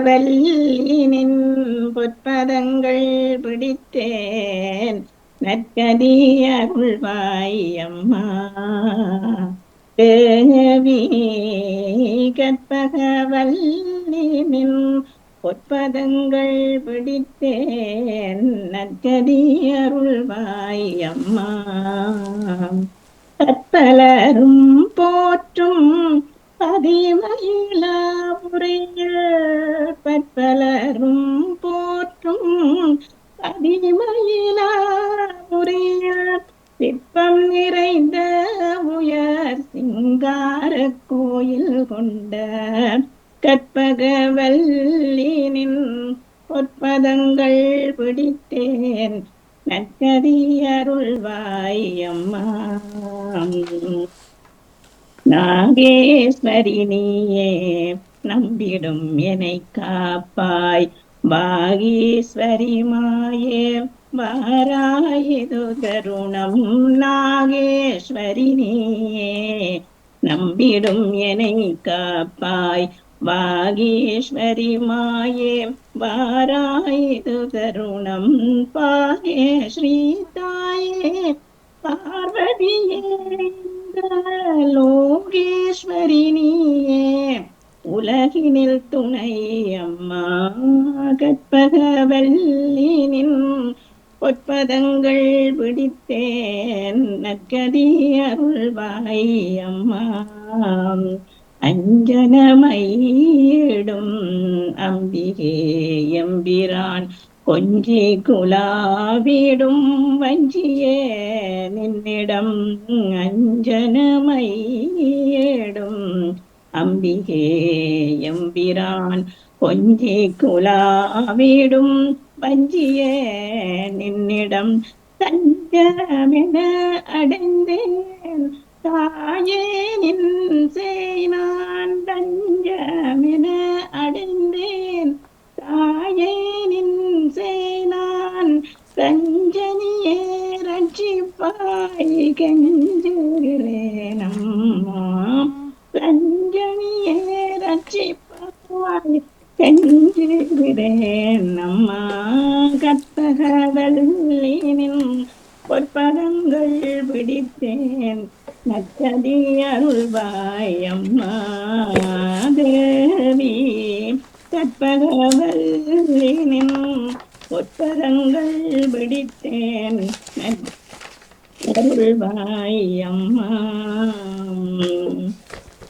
பொற்பதங்கள் பிடித்தேன், நற்கதி அருள்வாய் அம்மா தேவி. கற்பகவல்லினின் பொற்பதங்கள் பிடித்தேன், நற்கதி அருள்வாய் அம்மா. கற்பலரும் போற்றும் பதிமயிலாபுரியில், பற்பலரும் போற்றும் பதிமயிலாபுரியில், சிற்பம் நிறைந்த உயர் சிங்கார கோயில் கொண்ட கற்பகவல்லினின் பொற்பதங்கள் பிடித்தேன், நற்கதி அருள்வாய் அம்மா. நாகேஸ்வரி நீயே நம்பிடும் என்னை காப்பாய், பாகீஸ்வரி மாயே வாராயது தருணம். நாகேஸ்வரி நீயே நம்பிடும் என்னை காப்பாய், பாகீஸ்வரி மாயே வாராயது தருணம். பாயே ஸ்ரீ தாயே பார்வதியே லோகேஸ்வரி நீயே உலகினில் துணை அம்மா. கற்பகவல்லினின் பொற்பதங்கள் பிடித்தேன், நற்கதி அருள்வாய் அம்மா. அஞ்சனமயிடும் அம்பிகே எம்பிரான் கொஞ்சி குலாவிடும் வஞ்சியே நின்னிடம். அஞ்சனமயிடும் அம்பிகே எம்பிரான் கொஞ்சி குலாவிடும் வஞ்சியே நின்னிடம். தஞ்சமென அடைந்தேன் தாயே நின் செய்னான், தஞ்சமென அடைந்தேன் தாயே நின் செய்னான். கஞ்சனியே ரட்சிப்பாய் கெஞ்சுகிறேன் அம்மா, கஞ்சனியே ரட்சிப்பாய் கெஞ்சுகிறேன் அம்மா. கற்பகவல்லினின் பொற்பதங்கள் பிடித்தேன், நற்கதி அருள்வாய் அம்மா தேவி. கற்பகவல்லினின் பொற்பதங்கள் பிடித்தேன், அருள்வாய் அம்மா.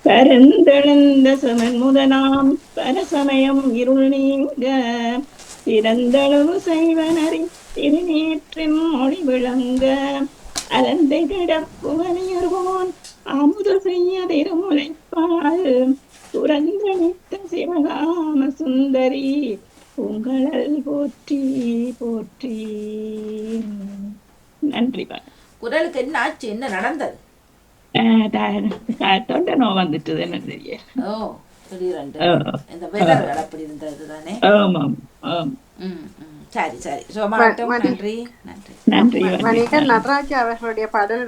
பரந்தெழுந்த சமன் முதலாம் பரசமயம் இருள் நீங்க, திறந்தளவு செய்வனரி திருநீற்றின் மொழி விளங்க. அலந்தை கிடப்புவனியர்வோன் அமுது செய்ய திருமுலைப்பால், துறந்தளித்த சிவகாம சுந்தரி உங்களல் போற்றி போற்றி. நன்றி. குரலுக்கு என்ன ஆச்சு? என்ன நடந்தது? தொண்டை நோய் வந்துட்டது, என்ன தெரிய. இந்த வெதர் அப்படி இருந்தது தானே. ஆமாம். சரி சரி, நன்றி நன்றி நன்றி. மணிகர் நடராஜா அவர்களுடைய பாடல்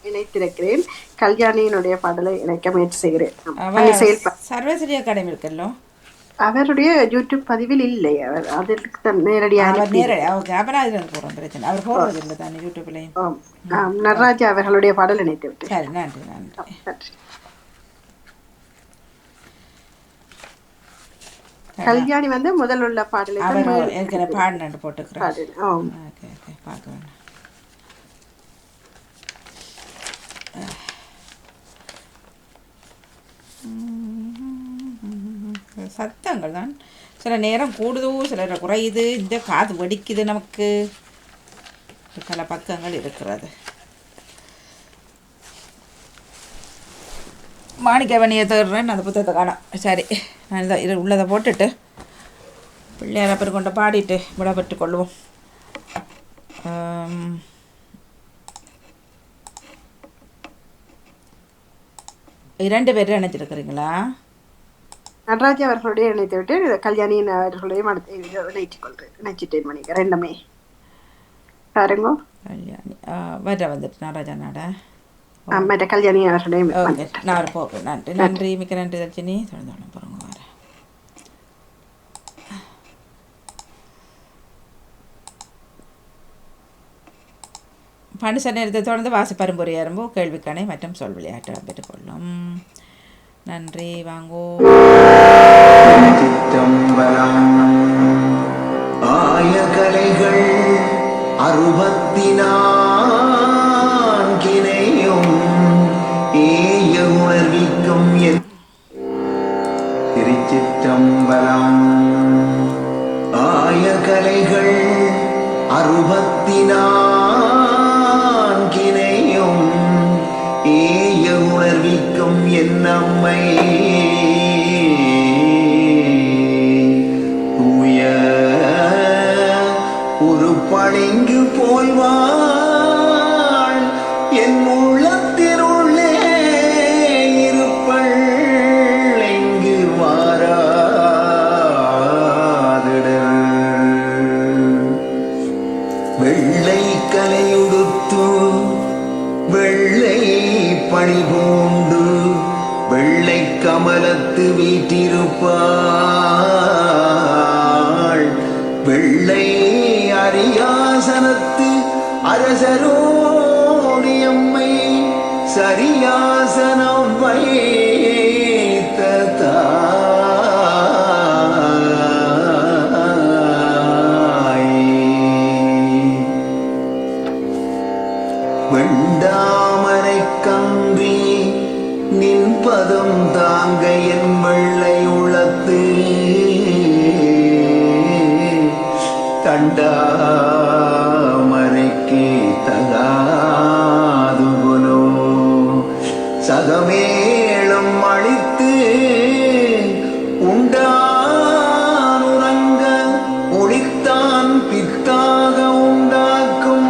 இணைத்திருக்கிறேன், கல்யாணியினுடைய பாடலை இணைக்க முயற்சி செய்கிறேன். சர்வஸ்ரீ அகாடமி இருக்கல்லோ, அவருடைய யூடியூப் பதிவில் இல்லை, அவர் அதற்கு நேரடியாக நடராஜா அவர்களுடைய பாடல் இணைத்து விட்டு. நன்றி நன்றி. கல்யாணி வந்து முதல் உள்ள பாடலை பாடினு போட்டுக்கிறேன். பார்க்க வேண்டாம். சத்தங்கள் தான் சில நேரம் கூடுதோ, சில குறையுது, இந்த காது வெடிக்குது, நமக்கு பல பக்கங்கள் இருக்கிறது. மாணிக்கவனியை தேடுறேன், அந்த புத்தகத்தை காணோம். சரி, நான் இதை இது உள்ளதை போட்டுட்டு பிள்ளையார பேர் கொண்டு பாடிட்டு விடப்பட்டு கொள்வோம். இரண்டு பேரும் இணைச்சிருக்கிறீங்களா? நடராஜா அவர்களுடைய இணைத்து விட்டு கல்யாணியின் அவர்களையும் இணைச்சிட்டேன் மணிக்கு ரெண்டுமே பாருங்க. கல்யாணி வர வந்துட்டு நடராஜா நாட மற்ற கல்யாணி அவர்களையும் நான் போகிறேன். நன்றி நன்றி, மிக்க நன்றி தர்ஷினி. தொடர்ந்து போகிறோங்க வர பணிச நேரத்தை தொடர்ந்து வாசிப்பரும்புரை அரும்போ கேள்விக்கானை மற்றும் சொல் விளையாட்டு பெற்றுக்கொள்ளும். நன்றி. வாங்கோ. ஆய கலைகள் 64 ஏய உணர்விக்கும் திருச்சிற்றம்பலம். ஆய கலைகள் 64 ஏய உணர்விக்கும் என்னம்மை தூய ஒரு பணிங்கு போய்வாள் என் உள்ளத்தினுள்ளே இருப்பள் எங்கு வாராதிடர். வெள்ளை கலையுடுத்து வெள்ளை பணி பூண்டு வெள்ளை கமலத்து வீட்டிருப்பாள். வெள்ளை அரியாசனத்து அரசரோடியம்மை சரியாசனம் வைத்த வெண்டாமரை கன்றி நின் பதம் தாங்க என் வெள்ளை உளத்து தண்டாமரைக்கு தகாதுகுலோ சகமேளம் அழித்து உண்டானுறங்க ஒளித்தான் பித்தாக உண்டாக்கும்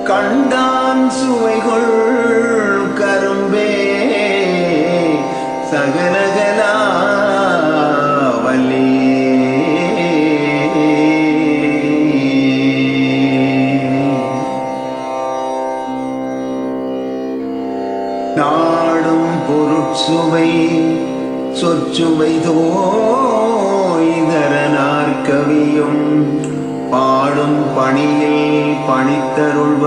கண்டான் சுவைகொள் கரும்பே சகலகலா வல்லி. நாடும் பொருட்சுவை சொற்சுவை தோய்தரனார் கவியும் பாடும் பணியில் பணித்தருள்வாய்.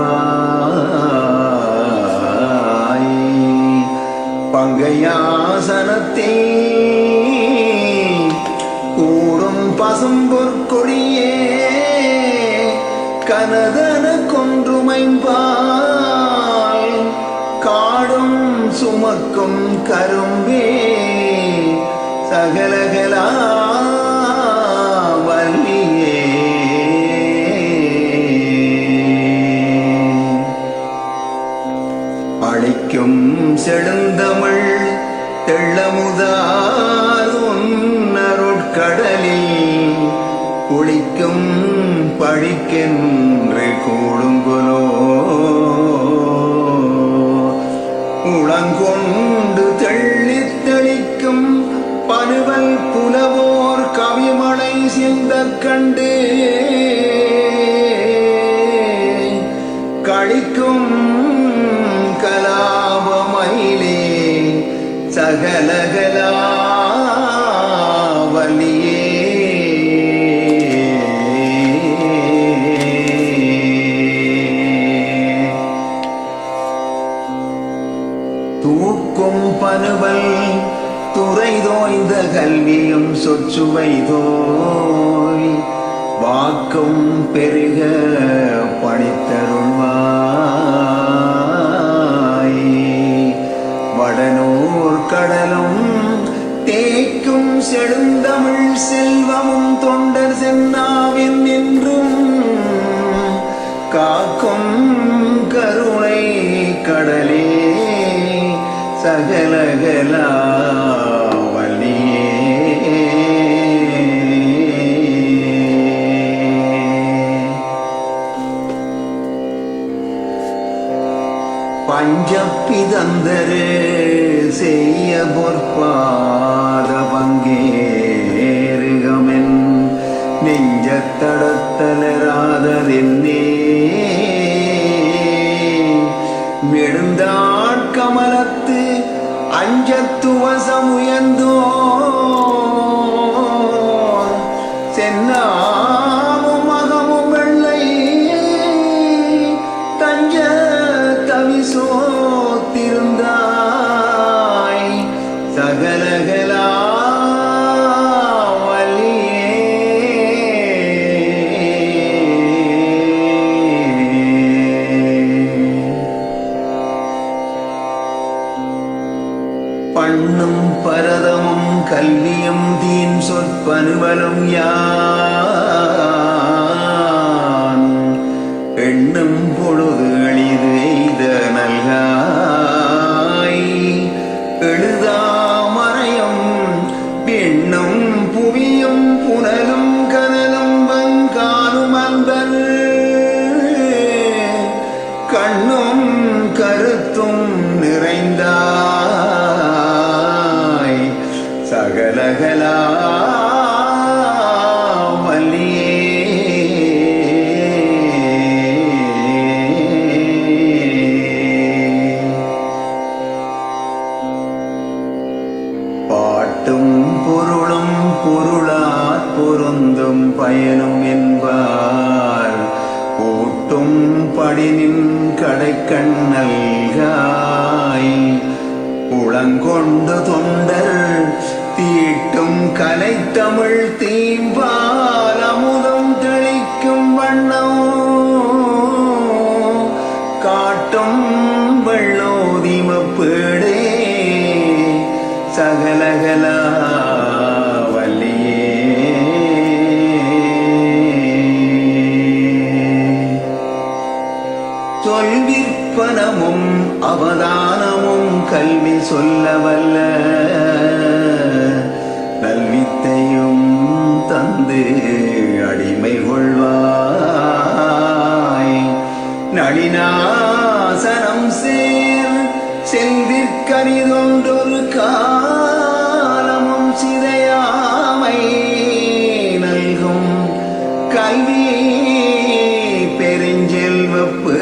பங்கையாசனத்தே கூடும் பசும்பொற்கொடியே கனதன கொன்றுமைப்பால் காடும் சுமக்கும் கரும்பே சகலகலா வல்லியே. அழிக்கும் செழுந்தமிழ் தெள்ளமுதால் உன்னருட்கடலில் குளிக்கும் பழிக்கென்று கூடுங்குலோ உளங்கொண்டு தெள்ளித் தெளிக்கும் பனுவல் புலவோர் கவிமலை சிந்த கண்டு களிக்கும் கலாபமயிலே சகலகலா வலியே. தூக்கும் பனுவல் துறை தோய்ந்த கல்வியும் சொற்சுவை தோய் வாக்கும் பெருக பணித்தருள்வாய். வடனூர் கடலும் தேய்க்கும் செழுந்தமிழ் செல்வமும் தொண்டர் சென்னாவின் என்றும் காக்கும் கருணை கடலே சகலகலா பஞ்சப்பிதந்தரு செய்ய பொற்பாத பங்கேருகமென் நெஞ்சத்தடத்தலராததென்னே நெடுந்தாட்கமலத்து அஞ்சத்துவசமுயர்ந்தோ சென்னாமும் மகமும் வெள்ளை தஞ்ச தவிசோத்திருந்தாய் சகலகலா பண்ணும் பரதமும் கல்வியும் தீன் சொற்பனுவலும் யான் எண்ணும் பொழுது எளிது எய்த நல்காய் எழுதாமறையும் பெண்ணும் புவியும் புனலும் கனலும் வங்காலும் அன்பர் கண்ணும் கருத்தும் நிறைந்தாய் சகலகலா பாட்டும் பொருளும் பொருளாற் பொருந்தும் பயனும் என்பார் கூட்டும் படினின் கடைக்கண்ணல்காய் உளங்கொண்டு தொண்டர் தீட்டும் கலைத்தமிழ் தீம்பால் அமுதம் தெளிக்கும் வண்ணம் காட்டும் வெள்ளோதிமப்பேடே சகலகலா சொல்விற்பனமும் அவதானமும் கல்வி சொல்லவல்ல நல்வித்தையும் தந்து அடிமை கொள்வாய் நளினாசனம் சேர் செல்விற்கரிதொன்றொரு காலமும் சிதையாமை நல்கும் கல்வி பெருஞ்செல்வப்பு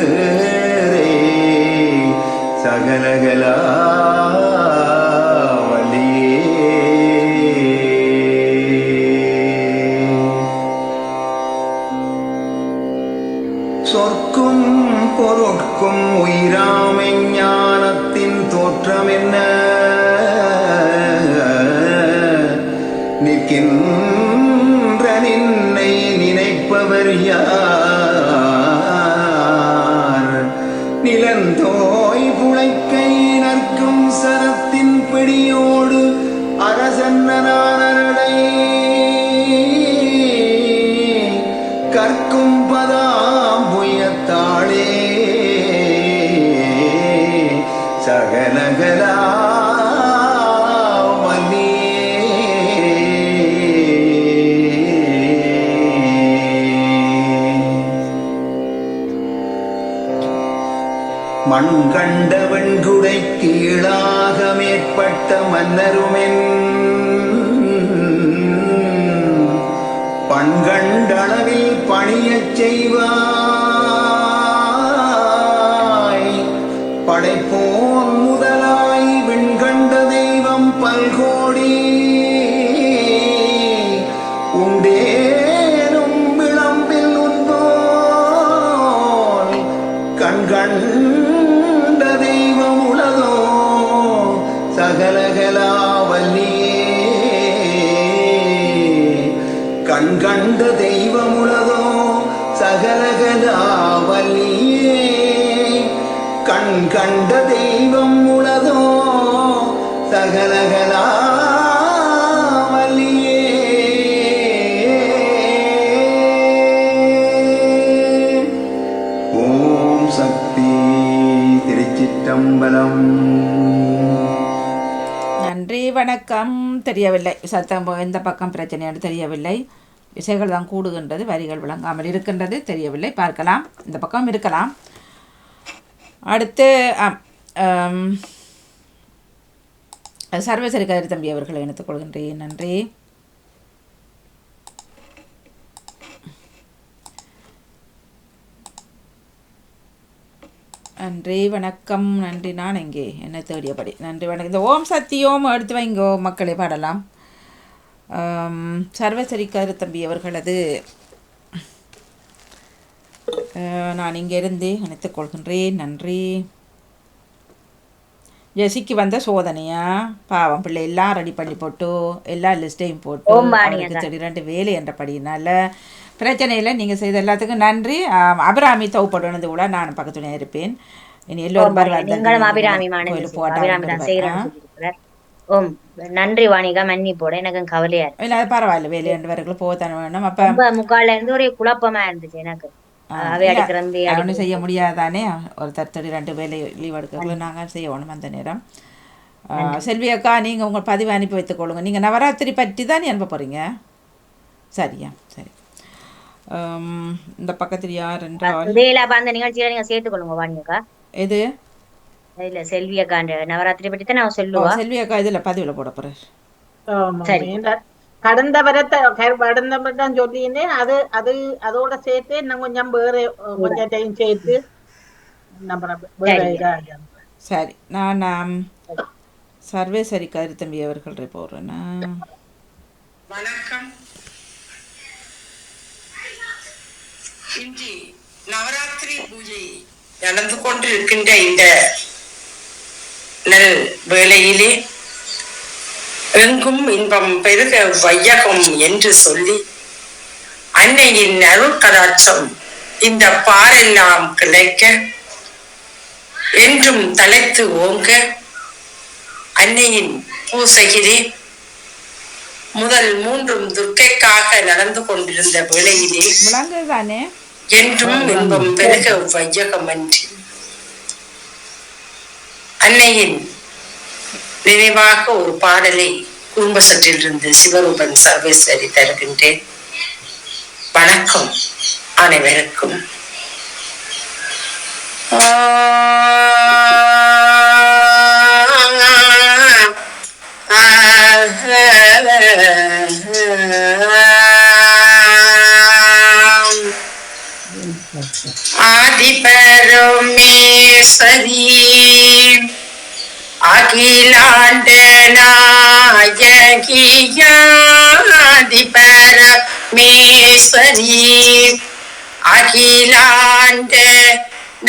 சகலகலா சொற்கும் பொருட்கும் உயிராமை ஞானத்தின் தோற்றம் என்ன நிற்கின்ற நின்னை நினைப்பவர் யார் நிலந்தோய் புழைக்கை நற்கும் சரத்தின் பிடியோடு அரசன்னனானடை கற்கும் பதாம்புயத்தாளே சகலகலா மண் கண்ட வெண்குடை கீழாக மேற்பட்ட மன்னருமென் பண்கண்டளவில் பணியச் செய்வாய் படைப்போன் முதலாய் விண்கண்ட தெய்வம் பல்கோடி உண்டேனும் விளம்பில் உண்போல் கண்கண்ட தெய்வம் உளதோ சகலகலா கண்கண்ட தெய்வமுளதோ சகலகலாவல்லியே கண்கண்ட தெய்வம் உளதோ சகலகலாவல்லியே ஓம் சக்தி திருச்சிற்றம்பலம். திருச்சிற்றம்பலம். நன்றி வணக்கம். தெரியவில்லை சத்தம் எந்த பக்கம் பிரச்சனைன்னு தெரியவில்லை. இசைகள் தான் கூடுகின்றது, வரிகள் விளங்காமல் இருக்கின்றது, தெரியவில்லை. பார்க்கலாம், இந்த பக்கம் இருக்கலாம். அடுத்து சர்வசரி கதிர் தம்பி அவர்களை இணைத்துக் கொள்கின்றேன். நன்றி. நன்றி வணக்கம். நன்றி. நான் எங்கே என்னை தேடியபடி. நன்றி வணக்கம். இந்த ஓம் சக்தி ஓம் எடுத்து வைங்கோ மக்களை பாடலாம். சர்வசரி கருத்தம்பி அவர்களது நான் இங்கே இருந்து இணைத்துக் கொள்கின்றேன். நன்றி. ஜெசிக்கு வந்த சோதனையா பாவம் பிள்ளை எல்லாம் ரெடி பண்ணி போட்டு எல்லா லிஸ்ட்டையும் போட்டு அவருக்கு திடீரெண்டு வேலை என்றபடினால பிரச்சனையில் நீங்கள் செய்த எல்லாத்துக்கும் நன்றி. அபிராமி தவப்படுனது கூட நான் பக்கத்துலேயே இருப்பேன். இனி எல்லோரும் நன்றி வாணிகா. மன்னி போட எனக்கு கவலையா இல்லை, அது பரவாயில்ல. வேலை ரெண்டு பேருக்குள்ள போகத்தானே வேணும். அப்போ முக்கால இருந்து ஒரே குழப்பமா இருந்துச்சு எனக்கு. ஒன்றும் செய்ய முடியாதானே, ஒரு தடுத்தடி ரெண்டு வேலை லீவ் எடுக்கக்குள்ள நாங்கள் செய்யணும் அந்த நேரம். செல்வி அக்கா, நீங்கள் உங்கள் பதிவு அனுப்பி வைத்துக்கொள்ளுங்க. நீங்கள் நவராத்திரி பற்றி தான் அனுப்ப போகிறீங்க. சரியா? சரி. இந்த பக்கத்தில் யார் என்றால் அந்த நிகழ்ச்சியில நீங்கள் சேர்த்துக்கொள்ளுங்க வாணிகா. எது இல்ல செல்வி அக்கா நவராத்திரி பற்றி தான் நான் சொல்லுவேன். செல்வி அக்கா இதில் பதிவில் போட போகிறேன். கடந்த வரத்தான் சொல்லினேன். அது அதோட சேர்த்து இன்னும் கொஞ்சம் வேற கொஞ்சம் சேர்த்து சரி. நான் சர்வேசரி கருத்தம்பி அவர்கள் போடுறேன்னா. வணக்கம். இன்று நவராத்திரி பூஜை நடந்து கொண்டிருக்கின்ற இந்த நல் வேளையிலே எங்கும் இன்பம் பெருக வையகம் என்று சொல்லி அன்னையின் அருள் கடாட்சம் இந்த பாரெல்லாம் கிடைக்க என்றும் தலைத்து ஓங்க அன்னையின் பூசையிலே முதல் மூன்றும் துர்க்கைக்காக நடந்து கொண்டிருந்த வேளையிலே என்றும் இன்பம் பெருக வையகம் என்று அன்னையின் நினைவாக ஒரு பாடலை குடும்பசற்றிலிருந்து சிவரூபன் சர்வேஸ்வரி தருகின்றேன். வணக்கம் அனைவருக்கும். ஆதிபரமேஸ்வரி அகிலாண்ட நாயகியாதிபரமேஸ்வரி அகிலாண்ட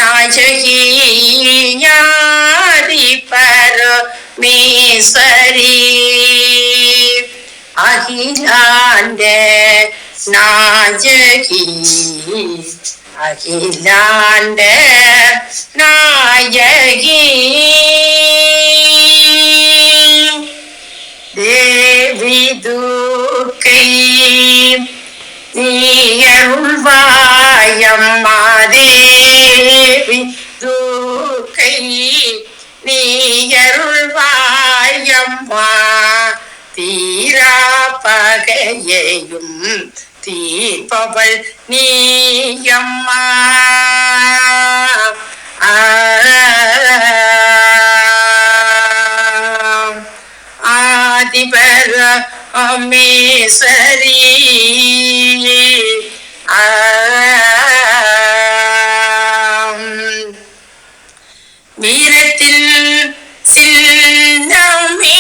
நாயகியாதிபரமேஸ்வரி அகிலாண்ட நாயகி அகிலாண்ட நாயகி தேவி துர்க்கை நீயருள்வாயம்மா. தேவி துர்க்கை நீயருள்வாயம்மா. தீரா பகையையும் தீர்ப்பவள் நீயம்மா. ஆதிபரமேஸ்வரி வீரத்தில் சின்னமே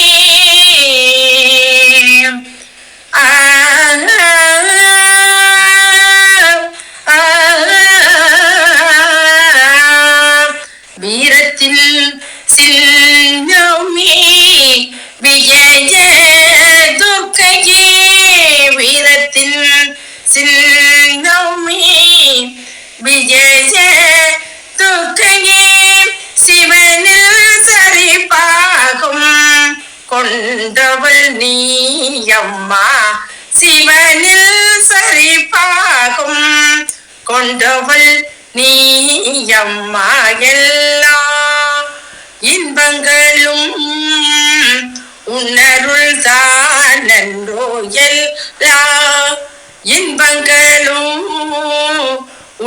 வீரத்தில் சின்னமே விஜய துர்க்கையே. வீரத்தில் சின்னமே விஜய துர்க்கையே. சிவனில் சரிபாகும் கொண்டவள் நீயம்மா. சிவனில் சரிபாகும் கொண்டவள் நீயம்மா. எல்லா இன்பங்களும் உன்னருள் தான் நன்றோ எல்லா இன்பங்களும்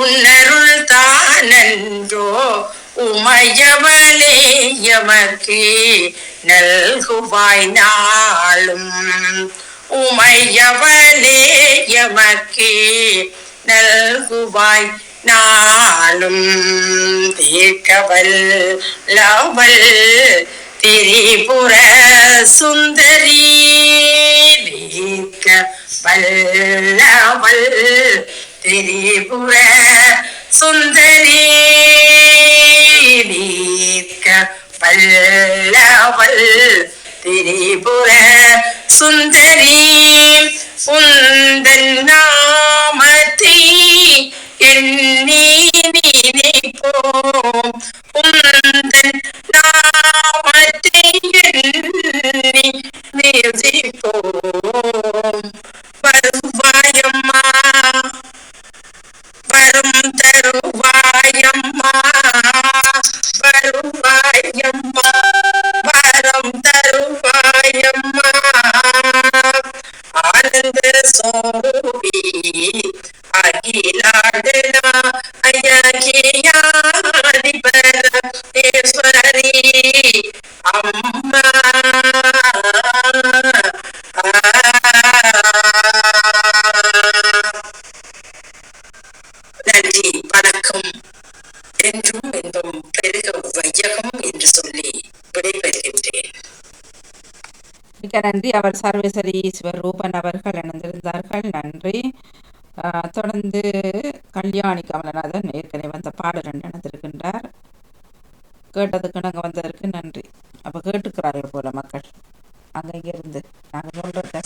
உன்னருள் தான் நன்றோ உமையவளே எமக்கு நல்குவாய் நாளும் உமையவளே எமக்கு நல்குவாய் நாளும் தீர்க்கவல் லவல் திரிபுர சுந்தரி தீர்க்க வல்லவள் திரிபுர சுந்தரி தீர்க்க வல்லவள் திரிபுர சுந்தரி உந்தன் நாமத்தை எண்ணி நினைப்போம் உந்தன் நாமத்தை எண்ணி நினைப்போம் வருவாயம்மா வரும் தருவாயம்மா வருவாயம்மா வரம் தருவாயம்மா ஆனந்த சோபி அகிலாடனா அயகியாதிபரமேஸ்வரி அம்மா நன்றி வணக்கம் என்றும் இன்பம் பெருக வையகம் என்று சொல்லி விடைபெறுகின்றேன். மிக்க நன்றி. அவர் சர்வேஸ்வரி சிவரூபன் அவர்கள் இணைந்திருந்தார்கள். நன்றி. தொடர்ந்து கல்யாணி கமலநாதன் ஏற்கனவே வந்த பாடல் இணைந்திருக்கின்றார். கேட்டதுக்கு நாங்கள் வந்ததற்கு நன்றி. அப்போ கேட்டுக்கிறார்கள் போல மக்கள் அங்கே இருந்து நாங்கள் சொல்கிறத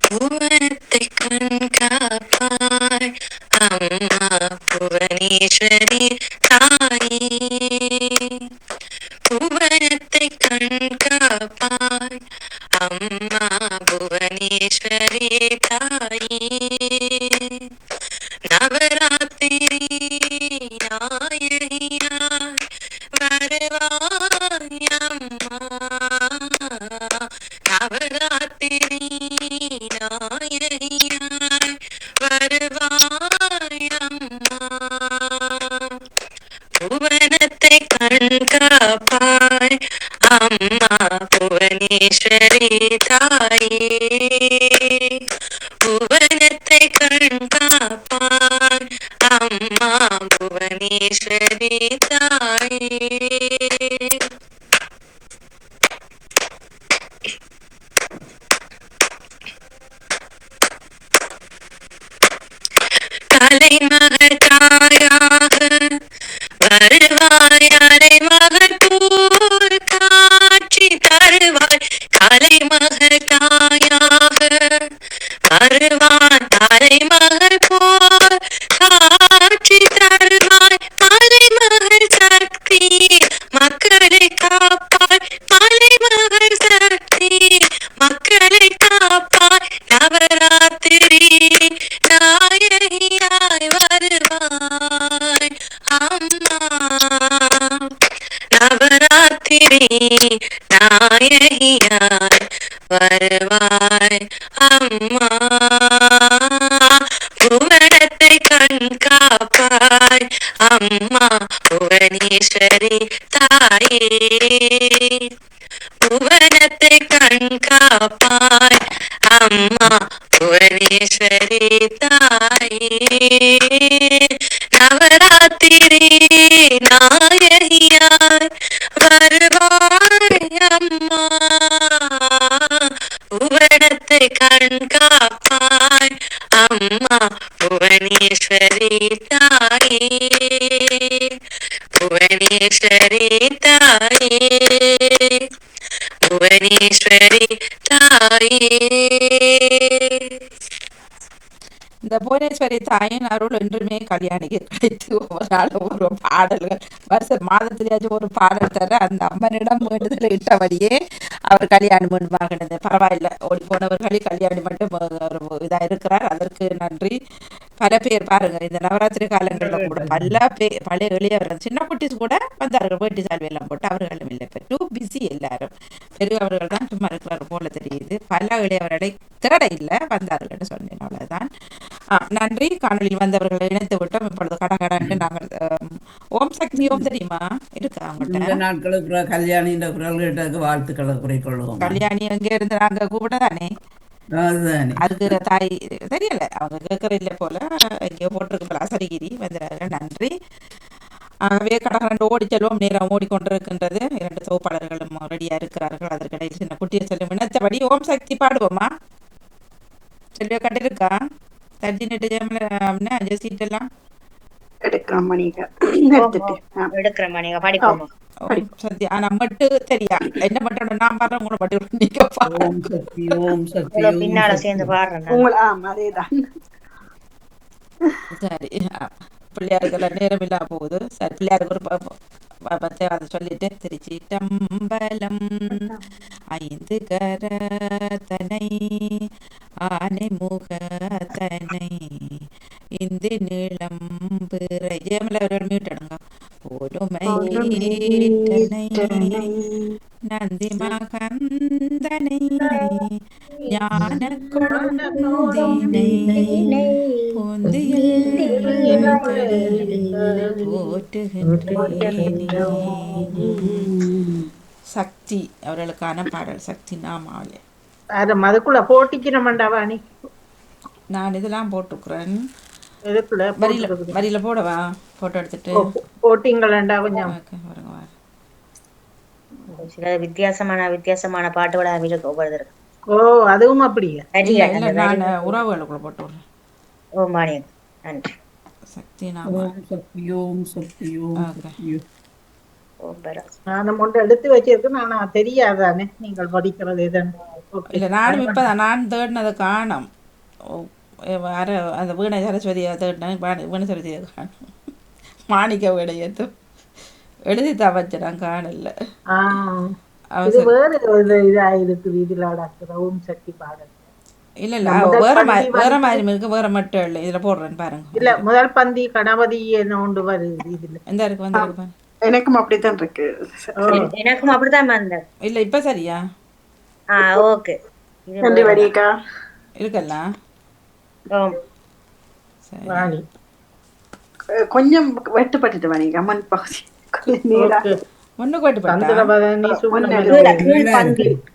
புவனத்தை கண்காப்பாய் அம்மா புவனேஸ்வரி தாயே புவனத்தை கண்காப்பாய் அம்மா புவனேஸ்வரி தாயே நவராத்திரி நாயகியாய் வருவாய் அம்மா நவராத்திரி நாயகியாய் வருவாய் அம்மா புவனத்தை கண்காப்பாய் அம்மா புவனேஸ்வரி தாயே புவனத்தை கண்காப்பாய் அம்மா புவனேஸ்வரி தாயே கலைமகள் தாயாக வருவாய் அலைமகள் போர் காட்சி தருவாய் கலைமகள் தாயாக வருவாய் தலைமகள் போர் காட்சி தருவாய் மலைமகள் சக்தி மக்களை காப்பாய் மலைமகள் சக்தி மக்களை காப்பாய் நவராத்திரி நாயகியாய் வருவாய் அம்மா நவராத்திரி நாயகியாய் வருவாய் அம்மா புவனத்தை கண்காப்பாய் அம்மா புவனேஸ்வரி தாயே புவனத்தை கண்காப்பாய் அம்மா புவனேஸ்வரி தாயே நவராத்திரி நாயகியாய் வருவாய் அம்மா புவனத்தை கண்காப்பாய் அம்மா புவனேஸ்வரி தாயே புவனேஸ்வரி தாயே புவனேஸ்வரி தாயே. இந்த புவனேஸ்வரி தாயின் அருள் என்றுமே கல்யாணிக்கு கிடைத்து ஒவ்வொரு நாளும் ஒரு பாடல்கள் மாதத்திலேயாச்சும் ஒரு பாடல் தர அந்த அம்மனிடம் வேண்டுதல் இட்டபடியே அவர் கல்யாணம் வேண்டுமாகினது. பரவாயில்லை, ஓடி போனவர்களே கல்யாணி மட்டும் ஒரு இதாக இருக்கிறார். அதற்கு நன்றி. பல பேர் பாருங்க இந்த நவராத்திரி காலங்களில் கூட பழைய எளியவர்கள் சின்ன குட்டிஸ் கூட வந்தார்கள். வேட்டி சால்வை எல்லாம் போட்டு அவர்களும் இல்லை. இப்போ டூ பிஸி எல்லாரும். பெரியவர்கள் தான் சும்மா இருக்கிறார் போல தெரியுது. பல இளையவர்களை தேட இல்லை, வந்தார்கள் சொன்னேன். அவ்வளவுதான். நன்றி. காணொலியில் வந்தவர்களை இணைத்து விட்டோம். இப்பொழுது கடகடன்னு நாங்கள் ஓம் சக்தி ஓம் தெரியுமா இருக்கா அவங்கள்ட்ட? நாட்களுக்கு கல்யாணின்ற குரல் கேட்டதுக்கு வாழ்த்துக்களை குறைக்கொள்வோம். கல்யாணி எங்கே இருந்து நாங்கள் கூப்பிட்டதானே, அதுக்கு தாய் தெரியல, அவங்க கேட்கற இல்லை போல. எங்கேயோ போட்டிருக்கு போல. அசரிகிரி வந்தார்கள். நன்றி. ஆகவே கடகரண்டு ஓடி செல்வோம். நேரம் ஓடிக்கொண்டிருக்கின்றது. 2 தொகுப்பாளர்களும் ரெடியா இருக்கிறார்கள். அதற்கிடையில் சின்ன குட்டியை செல்லும் இணைத்தபடி ஓம் சக்தி பாடுவோமா? செல்வியா கண்டிருக்கா? தர்ஜினிட்டு ஜெயமல ஜெசிட்டெல்லாம் எடுக்கிற மணிக படிப்போம். சத்யா ஆனா மட்டும் தெரியா என்ன மட்டும் நான் பாடுறேன். உங்களை மட்டும் நீங்க பின்னால சேர்ந்து பாடுறேன். அதேதான். சரி, பிள்ளையாருக்கெல்லாம் நேரம் இல்லா போகுது. சரி, பிள்ளையாருக்கு ஒரு அதை சொல்லிட்டு திருச்சிட்டம்பலம் 5 கரத்தனை ஆனை முகத்தனை இந்து நீளம் பிறை ஜெயமல ஒரு மியூட் எடுங்க. போலுமை நந்தி மகந்தனை ஞான கொழுந்தினை சக்தி அவர்களுக்கான பாடல். சக்தி நாமாவளி. அதுக்குள்ள போட்டிக்கிறோம்டா நீ. நான் இதெல்லாம் போட்டுக்கிறேன். வரியில போடவா? போட்டோ எடுத்துட்டு போட்டிங்களா கொஞ்சம் சில வித்தியாசமான பாட்டுகளா இருக்கு ஒவ்வொரு. ஓ, அதுவும் அப்படியா? நான் உறவுகளுக்குள்ள போட்டு விடுறேன். ஓ மாணியம், நன்றி. சக்தி நாமா நான் ஒன்று எடுத்து வச்சிருக்கு. நான் தெரியாதானே நீங்கள் படிக்கிறது எதுன்னு. இல்லை, நானும் இப்போதான் நான் தேடினதை காணும். வேற அந்த வீணை சரஸ்வதியை தேடினேன். வீணை சரஸ்வதியை காணும். மாணிக்க வீணையத்து எழுதி தான் வச்சு நான் காணல. இல்ல இல்ல, வேற மாதிரி இருக்கு. வேற மட்டும் இல்லை, இதுல போடுறேன் பாருங்க. இல்ல, முதல் பந்தி கணபதி என்ன ஒன்று வருது இதுல. எந்த இருக்கு வந்து? எனக்கும் அப்படித்தான் இருக்கு. எனக்கும் அப்படித்தான் வந்தது. இல்ல இப்ப சரியா? ஓகே. நன்றி வடியக்கா. இருக்கல்ல கொஞ்சம் வெட்டுப்பட்டுட்டு வணிகா மண் பகுதி முன்னுக்கு வெட்டுப்பட்டா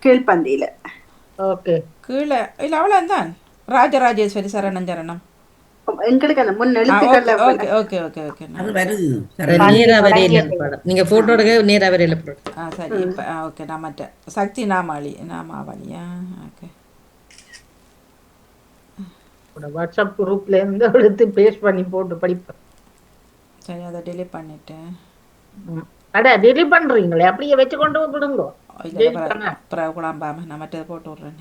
கீழ்பந்தியில. ஓகே, கீழே இல்ல அவ்வளவுதான். ராஜராஜேஸ்வரி சரணம் சரணம் எங்களுக்கு அந்த முன் எழுத்துக்கள்ல. Okay okay okay okay. அது வருது நீராவரியில பாடம். நீங்க போட்டோ எடுக்க நீராவரியில போடு. சரி இப்ப ஓகே. நான் மற்ற சக்தி நாமாவளியா? ஓகே. வாட்ஸ்அப் குரூப்ல இருந்து எடுத்து பேஸ்ட் பண்ணி போட்டு படிப்பேன். சரி, அதை டெலிட் பண்ணிட்டேன். அட டெலிட் பண்றீங்களே, அப்படியே வச்சு கொண்டு விடுங்க. குழம்பாம நான் மற்றதை போட்டு விடுறேன்.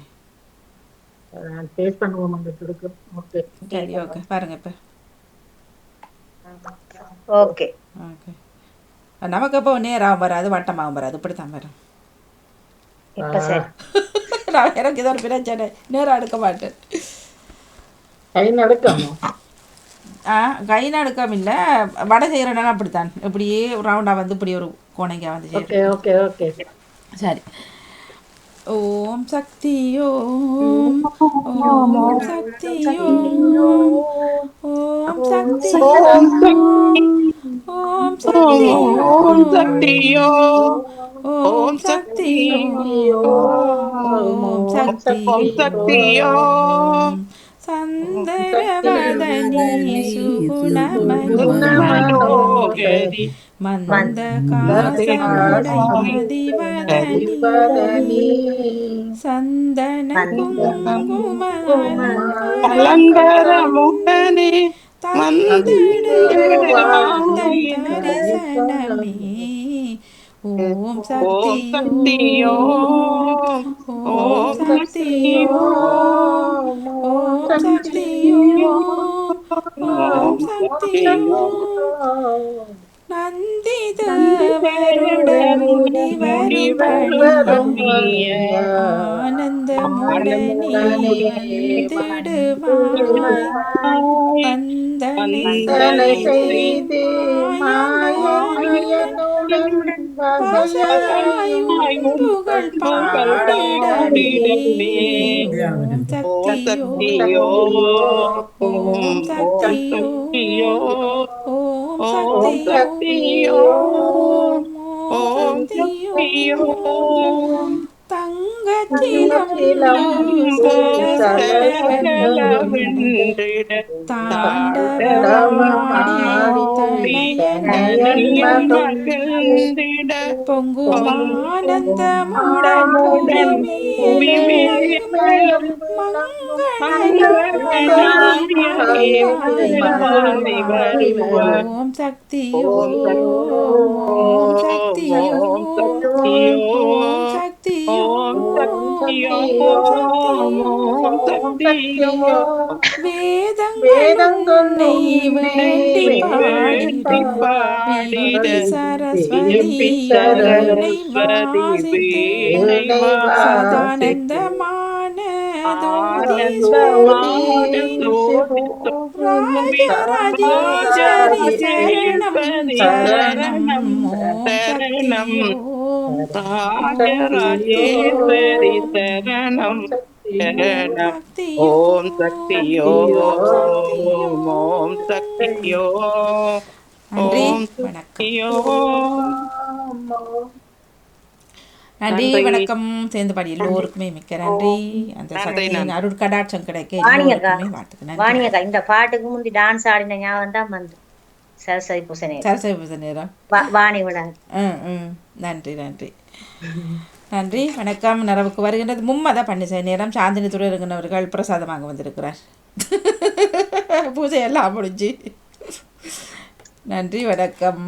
பேஸ்ட் பண்ணுவோம் உங்களுக்கு இருக்கு. ஓகே சரி ஓகே. பாருங்க இப்ப. Okay okay. நமக்கு அப்போ நேராகவும் வராது, வட்டமாகவும் வராது, இப்படித்தான் வரும். நான் எனக்கு இதை ஒரு பிரச்சனை, நேரம் எடுக்க மாட்டேன். கை நடுக்கமா? கை நடுக்கம் இல்லை, வடை செய்கிறனால அப்படித்தான். இப்படியே ரவுண்டாக வந்து இப்படி ஒரு கோணைங்க வந்து செய்யும். ஓகே ஓகே சரி. ஓம் சக்தி ஓம் ஓம் சக்தி ஓம் ஓம் சக்தி ஓம் ஓம் சக்தி ஓம் சக்தி ஓம் சக்தி ஓம் சக்தி ஓம் சந்தரவதனி சுகுணமனோகரி மந்தகாசமுடைமதிவதனி சந்தன குங்கும அலங்கரமுகனே தரிசனமே. ஓம் சக்தி ஓம் ஓம் சக்தி ஓம் ஓம் சக்தி ஓம் ஓம் சக்தி ஓம் நந்தி தேவருடன் முனிவரும் பணிய ஆனந்தமுடனே வந்திடுவாய் வந்தனை செய்து மாயனுடன் வசையாயும் புகழ் பாடிடவே ஓம் சக்தியோ ஓம் சக்தியோ ஓம் சக்தியோ ஓம் சக்தியோ பொங்குமானந்தமுடன் ஓம் சக்தியோ ஓம் சக்தியோ ஓம் சக்தியோ வேதங்களை வேண்டி பாடிட சரஸ்வதி சதானந்தமான ராஜராஜேஸ்வரி சரணம் சரணம் ஓம் ராஜராஜேஸ்வரி சரணம் சரணம் ஓம் சக்தியோ ஓம் சக்தியோ ஓம் சக்தியோ. நன்றி வணக்கம். சேர்ந்து பாடி எல்லோருக்குமே மிக்க நன்றி. அந்த சக்தியின் அருள் கடாட்சம் கிடைக்க எல்லோருக்குமே வாழ்த்துக்கள். வாணியக்கா இந்த பாட்டுக்கு முந்தி டான்ஸ் ஆடின ஞாபகம் தான் வந்து சரஸ்வதி பூசை நேரம் வாணி விட. நன்றி நன்றி நன்றி வணக்கம். நிறவுக்கு வருகின்றது மும்மத பன்னிசை நேரம். சாந்தினி துறையிறங்கினவர்கள் பிரசாதம் வாங்க வந்திருக்கிறார். பூஜையெல்லாம் முடிஞ்சு. நன்றி வணக்கம்.